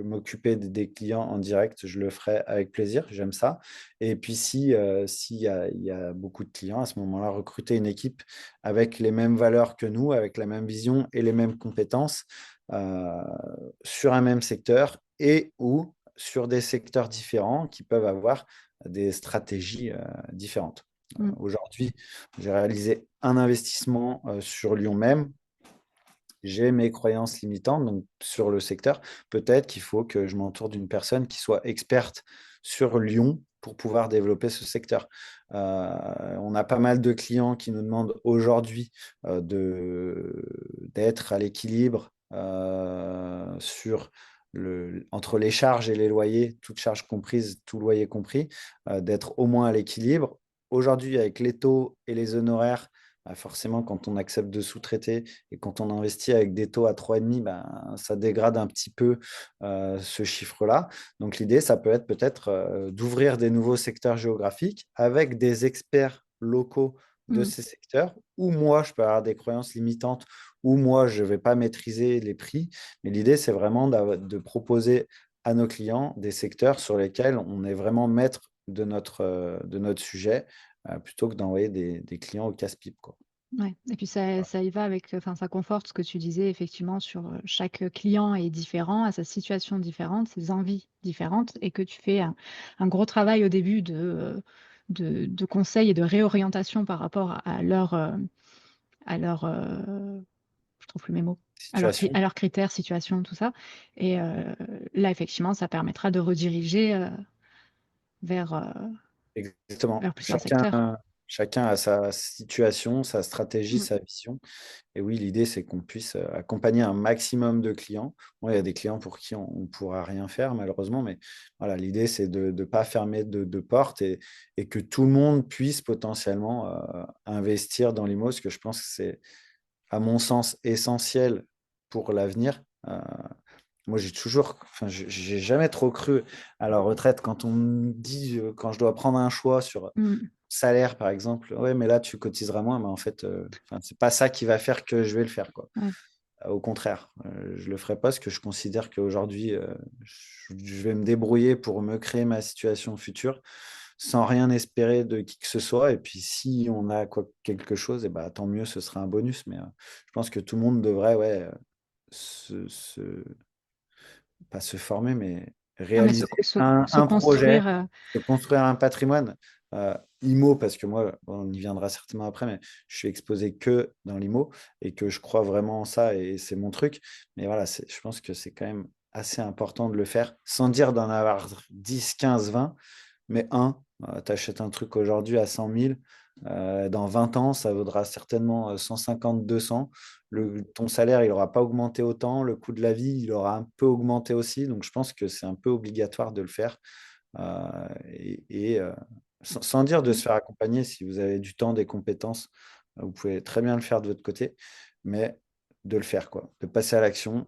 m'occuper des clients en direct, je le ferai avec plaisir. J'aime ça. Et puis s'il y a beaucoup de clients, à ce moment-là, recruter une équipe avec les mêmes valeurs que nous, avec la même vision et les mêmes compétences euh, sur un même secteur et ou sur des secteurs différents qui peuvent avoir des stratégies différentes. Mm. Aujourd'hui, j'ai réalisé un investissement sur Lyon même. J'ai mes croyances limitantes donc sur le secteur. Peut-être qu'il faut que je m'entoure d'une personne qui soit experte sur Lyon pour pouvoir développer ce secteur. On a pas mal de clients qui nous demandent aujourd'hui d'être à l'équilibre entre les charges et les loyers, toutes charges comprises, tout loyer compris, d'être au moins à l'équilibre. Aujourd'hui, avec les taux et les honoraires, bah, forcément, quand on accepte de sous-traiter et quand on investit avec des taux à 3,5, bah, ça dégrade un petit peu ce chiffre-là. Donc l'idée, ça peut être peut-être d'ouvrir des nouveaux secteurs géographiques avec des experts locaux de Mm. ces secteurs, où moi, je peux avoir des croyances limitantes, où moi, je ne vais pas maîtriser les prix. Mais l'idée, c'est vraiment de proposer à nos clients des secteurs sur lesquels on est vraiment maître de notre sujet, plutôt que d'envoyer des clients au casse-pipe, quoi. Ouais. Et puis ça y va avec, enfin, ça conforte ce que tu disais effectivement sur chaque client est différent, a sa situation différente, ses envies différentes, et que tu fais un gros travail au début de conseils et de réorientation par rapport à leur je trouve plus mes mots, Situation. à leurs critères, situations, tout ça. Et là, effectivement, ça permettra de rediriger vers, Exactement. vers plusieurs secteurs. Chacun a sa situation, sa stratégie, Mm. sa vision. Et oui, l'idée, c'est qu'on puisse accompagner un maximum de clients. Bon, il y a des clients pour qui on ne pourra rien faire, malheureusement, mais voilà, l'idée, c'est de ne pas fermer de portes et que tout le monde puisse potentiellement investir dans l'IMO, parce que je pense que c'est, à mon sens, essentiel pour l'avenir. Moi, enfin, j'ai jamais trop cru à la retraite. Quand on me dit, quand je dois prendre un choix sur Mm. salaire, par exemple, ouais, mais là, tu cotiseras moins, mais en fait, enfin, c'est pas ça qui va faire que je vais le faire, quoi. Ouais. Au contraire, je le ferai pas parce que je considère qu'aujourd'hui, je vais me débrouiller pour me créer ma situation future sans rien espérer de qui que ce soit. Et puis, si on a quelque chose, et ben, tant mieux, ce sera un bonus. Mais je pense que tout le monde devrait, ouais, se, se- pas se former, mais Non, mais réaliser un, se un projet, construire. de construire un patrimoine. IMO, parce que moi, bon, on y viendra certainement après, mais je suis exposé que dans l'IMO et que je crois vraiment en ça et c'est mon truc. Mais voilà, je pense que c'est quand même assez important de le faire sans dire d'en avoir 10 15 20 mais tu achètes un truc aujourd'hui à 100 000, dans 20 ans, ça vaudra certainement 150, 200. Ton salaire, il n'aura pas augmenté autant, le coût de la vie, il aura un peu augmenté aussi. Donc, je pense que c'est un peu obligatoire de le faire. Sans dire de se faire accompagner, si vous avez du temps, des compétences, vous pouvez très bien le faire de votre côté, mais de le faire, quoi. De passer à l'action,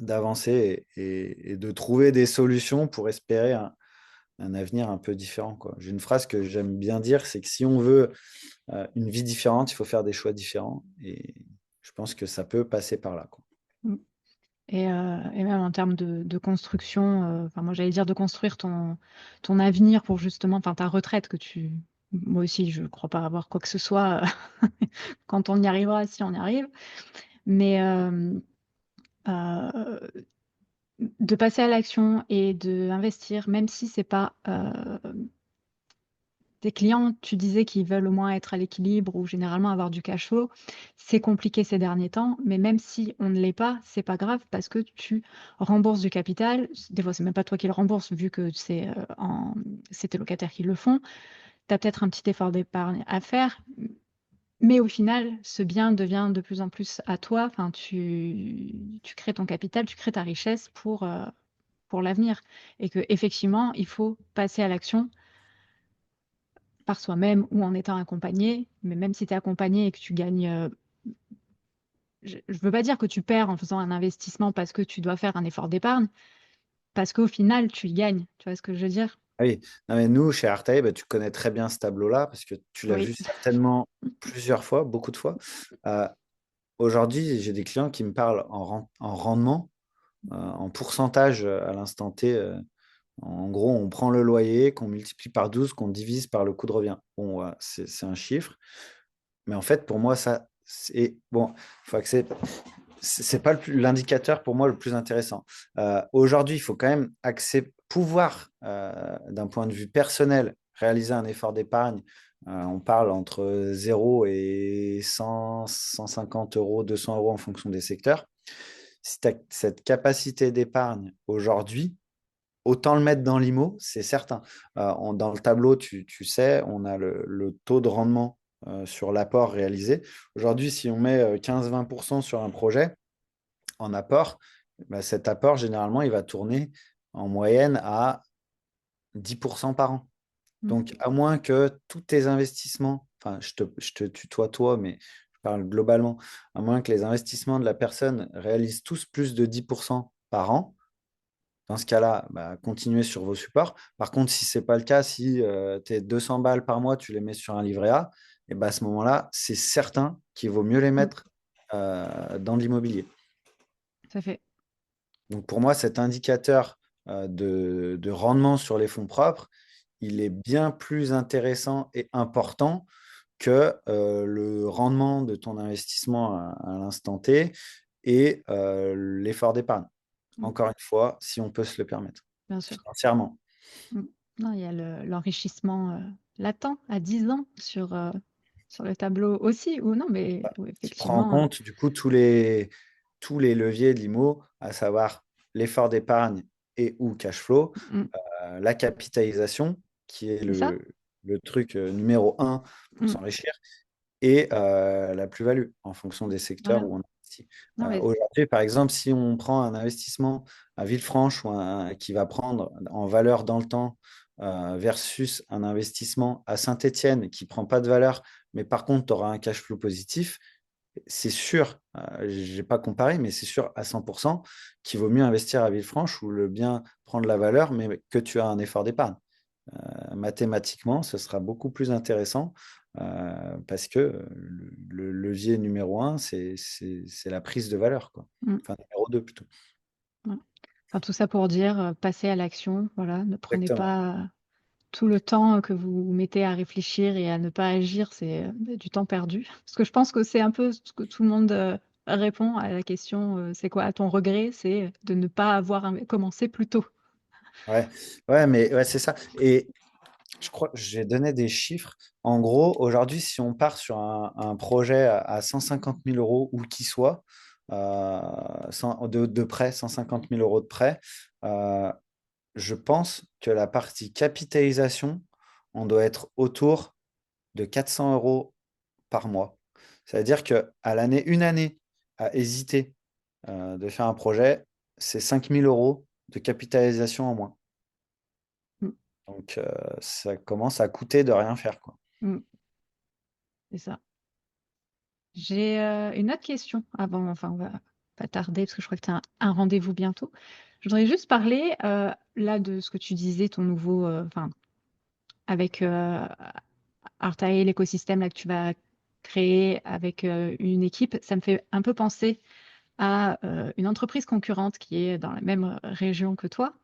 d'avancer et de trouver des solutions pour espérer un avenir un peu différent, quoi. J'ai une phrase que j'aime bien dire, c'est que si on veut une vie différente, il faut faire des choix différents. Et je pense que ça peut passer par là, quoi. Mm. Et même en termes de construction, enfin, moi j'allais dire de construire ton avenir pour justement, enfin ta retraite que tu. Moi aussi, je ne crois pas avoir quoi que ce soit quand on y arrivera, si on y arrive. Mais euh, de passer à l'action et d'investir, même si c'est pas tes clients, tu disais qu'ils veulent au moins être à l'équilibre ou généralement avoir du cash flow. C'est compliqué ces derniers temps, mais même si on ne l'est pas, c'est pas grave parce que tu rembourses du capital. Des fois, c'est même pas toi qui le rembourses vu que c'est tes locataires qui le font. Tu as peut-être un petit effort d'épargne à faire, mais au final, ce bien devient de plus en plus à toi. Enfin, tu crées ton capital, tu crées ta richesse pour l'avenir. Et que effectivement, il faut passer à l'action par soi-même ou en étant accompagné. Mais même si tu es accompagné et que tu gagnes, je ne veux pas dire que tu perds en faisant un investissement parce que tu dois faire un effort d'épargne, parce qu'au final, tu y gagnes. Tu vois ce que je veux dire? Ah oui, non, mais nous, chez Artae, bah, tu connais très bien ce tableau-là parce que tu l'as Oui. vu certainement plusieurs fois, beaucoup de fois. Euh, Aujourd'hui, j'ai des clients qui me parlent en rendement, en pourcentage à l'instant T. En gros, on prend le loyer, qu'on multiplie par 12, qu'on divise par le coût de revient. Bon, ouais, c'est un chiffre. Mais en fait, pour moi, ça, c'est bon, faut accepter. C'est pas l'indicateur pour moi le plus intéressant. Aujourd'hui, il faut quand même pouvoir, d'un point de vue personnel, réaliser un effort d'épargne. On parle entre 0 et 100, 150 euros, 200 euros en fonction des secteurs. Si tu as cette capacité d'épargne aujourd'hui, autant le mettre dans l'IMO, c'est certain. Dans le tableau, tu sais, on a le taux de rendement sur l'apport réalisé. Aujourd'hui, si on met 15-20% sur un projet en apport, bah, cet apport, généralement, il va tourner en moyenne à 10% par an. Mm. Donc, à moins que tous tes investissements, enfin, je te tutoie toi, mais je parle globalement, à moins que les investissements de la personne réalisent tous plus de 10% par an, dans ce cas-là, bah, continuez sur vos supports. Par contre, si ce n'est pas le cas, si tes 200 balles par mois, tu les mets sur un livret A, et bah, à ce moment-là, c'est certain qu'il vaut mieux les Mm. mettre dans de l'immobilier. Ça fait. Donc pour moi, cet indicateur de rendement sur les fonds propres, il est bien plus intéressant et important que le rendement de ton investissement à l'instant T et l'effort d'épargne. Mm. Encore une fois, si on peut se le permettre, Bien sûr. sincèrement. Mm. Non, il y a l'enrichissement latent à 10 ans sur le tableau aussi, ou non, mais oui, Qui prend en effectivement. compte du coup tous les leviers de l'IMO, à savoir l'effort d'épargne et ou cash flow, Mm. la capitalisation, qui est C'est ça? le truc numéro un pour Mm. s'enrichir, et la plus-value en fonction des secteurs Voilà. où on investit. Non, mais Aujourd'hui, par exemple, si on prend un investissement à Villefranche qui va prendre en valeur dans le temps versus un investissement à Saint-Étienne qui ne prend pas de valeur, mais par contre, tu auras un cash flow positif, c'est sûr, je n'ai pas comparé, mais c'est sûr à 100% qu'il vaut mieux investir à Villefranche où le bien prend de la valeur, mais que tu as un effort d'épargne. Mathématiquement, ce sera beaucoup plus intéressant parce que le levier numéro un, c'est la prise de valeur, quoi. mm. Enfin, numéro 2 plutôt. Voilà. Enfin, tout ça pour dire, passez à l'action. Voilà. Ne prenez Exactement. pas tout le temps que vous mettez à réfléchir et à ne pas agir, c'est du temps perdu. Parce que je pense que c'est un peu ce que tout le monde répond à la question, c'est quoi ton regret? C'est de ne pas avoir commencé plus tôt. Ouais, ouais, mais ouais, c'est ça. Et je crois que j'ai donné des chiffres. En gros, aujourd'hui, si on part sur un projet à 150 000 euros, ou qui soit, de prêt, 150 000 euros de prêt, euh, je pense que la partie capitalisation, on doit être autour de 400 euros par mois. C'est-à-dire qu'à l'année, une année à hésiter de faire un projet, c'est 5 000 euros de capitalisation en moins. Mm, Donc, ça commence à coûter de rien faire, quoi. mm, c'est ça. J'ai une autre question avant, enfin, on va pas tarder parce que je crois que tu as un rendez-vous bientôt. Je voudrais juste parler là de ce que tu disais, ton nouveau, enfin, avec Artae, l'écosystème là que tu vas créer avec une équipe. Ça me fait un peu penser à une entreprise concurrente qui est dans la même région que toi.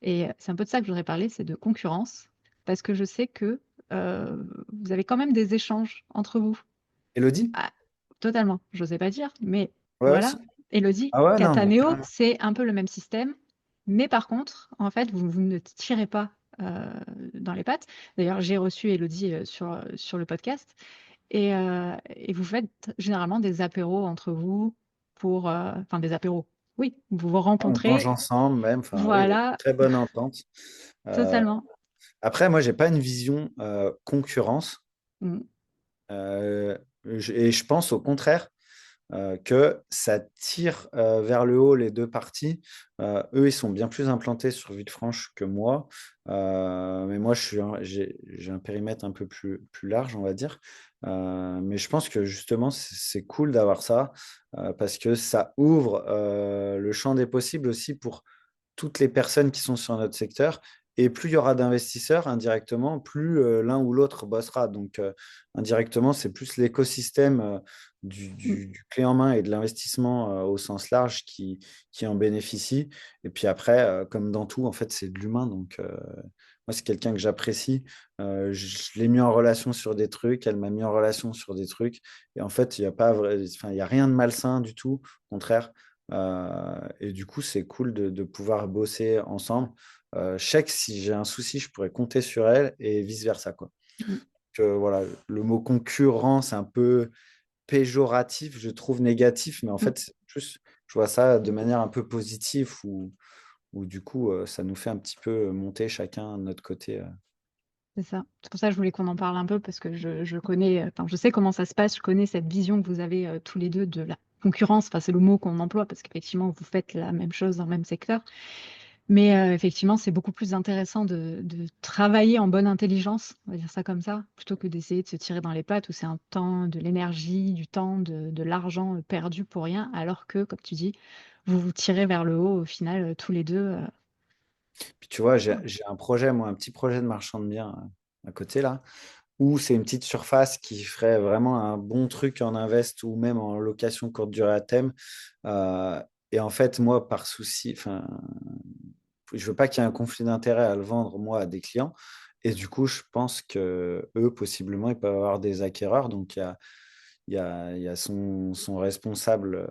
Et c'est un peu de ça que je voudrais parler, c'est de concurrence, parce que je sais que vous avez quand même des échanges entre vous. Elodie? Ah, totalement. J'osais pas dire, mais Ouais, voilà. Élodie, ah ouais, non, mais Cataneo, carrément. c'est un peu le même système, mais par contre, en fait, vous ne tirez pas dans les pattes. D'ailleurs, j'ai reçu Élodie sur le podcast et vous faites généralement des apéros entre vous enfin des apéros. Oui, vous vous On mange rencontrez, ensemble même. Enfin, oui, il y a une voilà, très bonne entente. Euh, totalement. Après, moi, j'ai pas une vision concurrence. Mm, Et je pense au contraire que ça tire vers le haut les deux parties. Eux, ils sont bien plus implantés sur Villefranche que moi. Mais moi, j'ai un périmètre un peu plus large, on va dire. Mais je pense que justement, c'est cool d'avoir ça parce que ça ouvre le champ des possibles aussi pour toutes les personnes qui sont sur notre secteur. Et plus il y aura d'investisseurs indirectement, plus l'un ou l'autre bossera. Donc, indirectement, c'est plus l'écosystème mm, du clé en main et de l'investissement au sens large qui en bénéficie. Et puis après, comme dans tout, en fait, c'est de l'humain. Donc, moi, c'est quelqu'un que j'apprécie. Je l'ai mis en relation sur des trucs, elle m'a mis en relation sur des trucs. Et en fait, il n'y a pas enfin, il y a rien de malsain du tout. Au contraire. Et du coup, c'est cool de pouvoir bosser ensemble. Je sais que si j'ai un souci, je pourrais compter sur elle et vice-versa, quoi. mm, Que, voilà, le mot concurrent, c'est un peu péjoratif, je trouve négatif, mais en mm. fait, c'est plus, je vois ça de manière un peu positive où du coup, ça nous fait un petit peu monter chacun de notre côté. C'est ça. C'est pour ça que je voulais qu'on en parle un peu parce que je connais, enfin, je sais comment ça se passe, je connais cette vision que vous avez tous les deux de la concurrence. Enfin, c'est le mot qu'on emploie parce qu'effectivement, vous faites la même chose dans le même secteur. Mais effectivement, c'est beaucoup plus intéressant de travailler en bonne intelligence, on va dire ça comme ça, plutôt que d'essayer de se tirer dans les pattes où c'est un temps, de l'énergie, du temps, de l'argent perdu pour rien, alors que, comme tu dis, vous vous tirez vers le haut au final, tous les deux. Puis tu vois, Cool. j'ai un projet, moi, un petit projet de marchand de biens à côté là, où c'est une petite surface qui ferait vraiment un bon truc en invest ou même en location courte durée à thème. Euh, et en fait, moi, par souci, enfin, je veux pas qu'il y ait un conflit d'intérêt à le vendre, moi, à des clients. Et du coup, je pense que eux, possiblement, ils peuvent avoir des acquéreurs. Donc, il y a son responsable,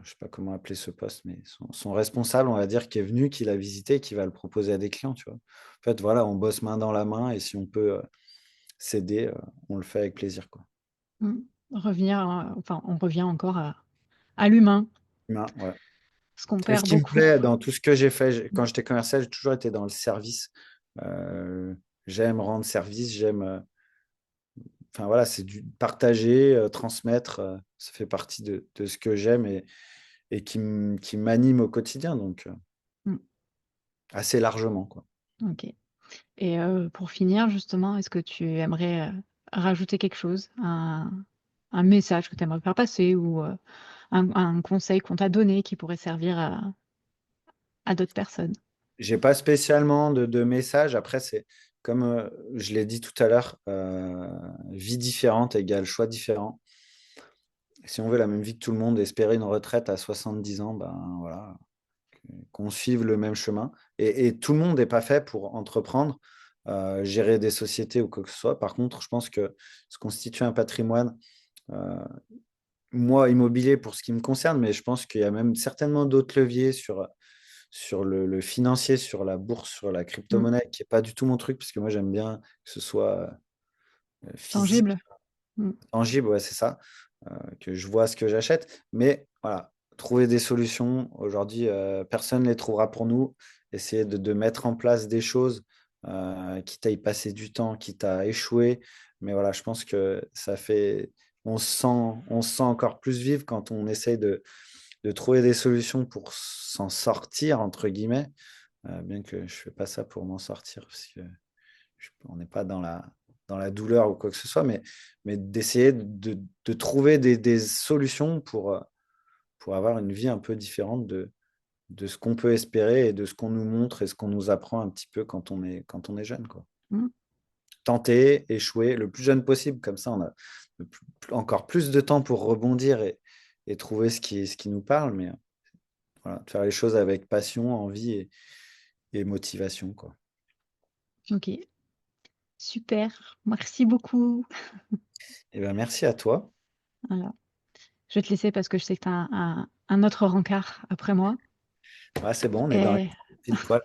je sais pas comment appeler ce poste, mais son responsable, on va dire, qui est venu, qui l'a visité, qui va le proposer à des clients, tu vois. En fait, voilà, on bosse main dans la main et si on peut s'aider, on le fait avec plaisir, quoi. Mm. Revenir, enfin, on revient encore à l'humain, Humain, ouais. ce qu'on Et ce perd qui me beaucoup. plaît dans tout ce que j'ai fait, quand j'étais commercial, j'ai toujours été dans le service. Euh, J'aime rendre service, enfin voilà, c'est du partager, transmettre, ça fait partie de ce que j'aime et qui m'anime au quotidien, donc Mm. assez largement, quoi. Ok. Et pour finir, justement, est-ce que tu aimerais rajouter quelque chose, un message que tu aimerais faire passer ou un conseil qu'on t'a donné qui pourrait servir à d'autres personnes? J'ai pas spécialement de message. Après, c'est comme je l'ai dit tout à l'heure, vie différente égale choix différent. Si on veut la même vie que tout le monde, espérer une retraite à 70 ans, ben voilà, qu'on suive le même chemin. Et tout le monde n'est pas fait pour entreprendre, gérer des sociétés ou quoi que ce soit. Par contre, je pense que se constituer un patrimoine, euh, moi, immobilier pour ce qui me concerne, mais je pense qu'il y a même certainement d'autres leviers sur le financier, sur la bourse, sur la Mm. crypto-monnaie, qui n'est pas du tout mon truc, parce que moi, j'aime bien que ce soit physique, Tangible? Mm. tangible, ouais, c'est ça, que je vois ce que j'achète. Mais voilà, trouver des solutions. Aujourd'hui, personne ne les trouvera pour nous. Essayer de mettre en place des choses, quitte à y passer du temps, quitte à échouer. Mais voilà, je pense que ça fait. On se sent encore plus vivre quand on essaye de trouver des solutions pour s'en sortir, entre guillemets. Bien que je ne fais pas ça pour m'en sortir, parce que on n'est pas dans la douleur ou quoi que ce soit, mais d'essayer de trouver des solutions pour avoir une vie un peu différente de ce qu'on peut espérer et de ce qu'on nous montre et ce qu'on nous apprend un petit peu quand on est jeune, quoi. Mm. Tenter, échouer le plus jeune possible, comme ça on a encore plus de temps pour rebondir et trouver ce qui nous parle, mais voilà, de faire les choses avec passion, envie et motivation, quoi. Ok, super. Merci beaucoup. Et ben, merci à toi. Voilà. Je vais te laisser parce que je sais que tu as un autre rencard après moi. Ouais, c'est bon, on est dans les Et pile poil.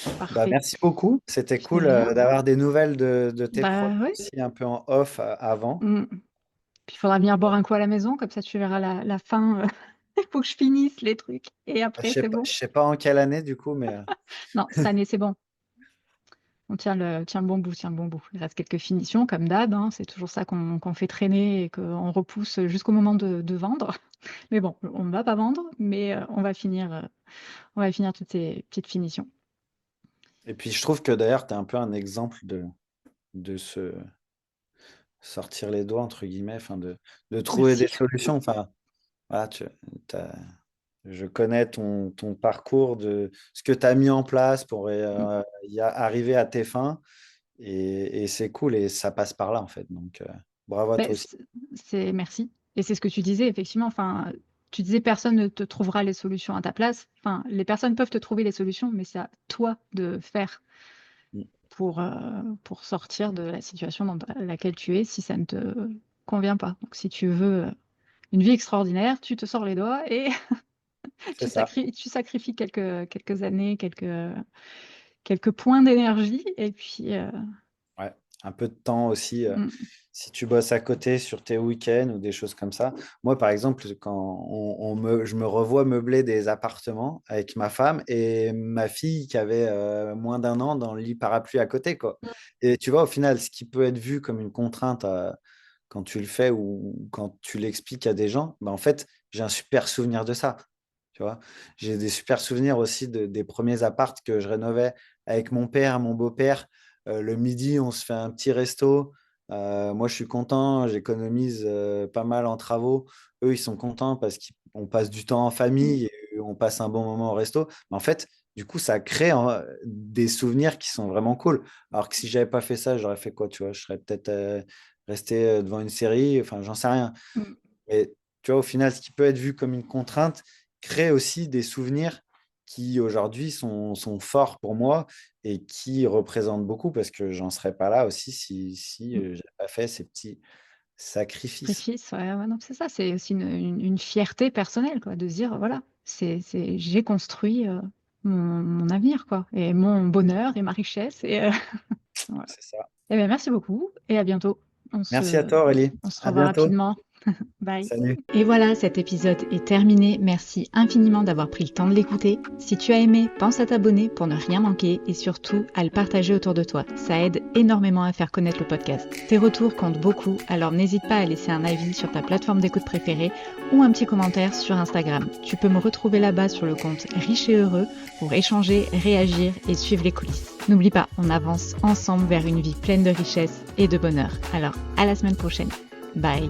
Bah, parfait. merci beaucoup. C'était De cool rien. d'avoir des nouvelles de tes projets Bah oui. aussi un peu en off avant. Puis il faudra venir boire un coup à la maison, comme ça tu verras la fin. Il faut que je finisse les trucs. Et après, c'est bon. Je sais pas en quelle année du coup, mais Non, cette année, c'est bon. On tient le bon bout, tient le bon bout. Il reste quelques finitions, comme d'hab, hein. C'est toujours ça qu'on fait traîner et qu'on repousse jusqu'au moment de vendre. Mais bon, on ne va pas vendre, mais on va finir toutes ces petites finitions. et puis je trouve que d'ailleurs tu es un peu un exemple de se sortir les doigts entre guillemets, enfin de trouver des Merci. solutions. Enfin, voilà, t'as- je connais ton parcours de ce que tu as mis en place pour arriver à tes fins. Et c'est cool et ça passe par là en fait. Donc bravo à Ben, toi aussi. merci. Et c'est ce que tu disais, effectivement. Enfin, tu disais personne ne te trouvera les solutions à ta place. Enfin, les personnes peuvent te trouver les solutions, mais c'est à toi de faire Mm. pour sortir de la situation dans laquelle tu es si ça ne te convient pas. Donc, si tu veux une vie extraordinaire, tu te sors les doigts et C'est ça. tu sacrifies quelques années, quelques points d'énergie. Et puis, Ouais. Un peu de temps aussi. mm, Si tu bosses à côté sur tes week-ends ou des choses comme ça. Moi, par exemple, quand je me revois meubler des appartements avec ma femme et ma fille qui avait moins d'un an dans le lit parapluie à côté, quoi. Et tu vois, au final, ce qui peut être vu comme une contrainte quand tu le fais ou quand tu l'expliques à des gens, bah, en fait, j'ai un super souvenir de ça. Tu vois, j'ai des super souvenirs aussi des premiers apparts que je rénovais avec mon père, mon beau-père. Le midi, on se fait un petit resto. Moi, je suis content, j'économise pas mal en travaux. Eux, ils sont contents parce qu'on passe du temps en mm, famille et on passe un bon moment au resto. Mais en fait, du coup, ça crée des souvenirs qui sont vraiment cool. Alors que si j'avais pas fait ça, j'aurais fait quoi, tu vois? Je serais peut-être resté devant une série, enfin, j'en sais rien. mm, Mais tu vois, au final, ce qui peut être vu comme une contrainte crée aussi des souvenirs qui aujourd'hui sont forts pour moi et qui représentent beaucoup parce que j'en serais pas là aussi si mm. j'avais pas fait ces petits sacrifices. Sacrifice, ouais, ouais, non, c'est ça, c'est aussi une fierté personnelle, quoi, de se dire, voilà, j'ai construit mon avenir, quoi, et mon bonheur et ma richesse. Et voilà. C'est ça. Eh bien, merci beaucoup et à bientôt. Merci à toi, Aurélie. On se À revoit bientôt. rapidement. Bye. Salut. Et voilà, cet épisode est terminé. Merci infiniment d'avoir pris le temps de l'écouter. Si tu as aimé, pense à t'abonner pour ne rien manquer et surtout à le partager autour de toi. Ça aide énormément à faire connaître le podcast. Tes retours comptent beaucoup, alors n'hésite pas à laisser un avis sur ta plateforme d'écoute préférée ou un petit commentaire sur Instagram. Tu peux me retrouver là-bas sur le compte Riche et Heureux pour échanger, réagir et suivre les coulisses. N'oublie pas, on avance ensemble vers une vie pleine de richesse et de bonheur. Alors, à la semaine prochaine. Bye.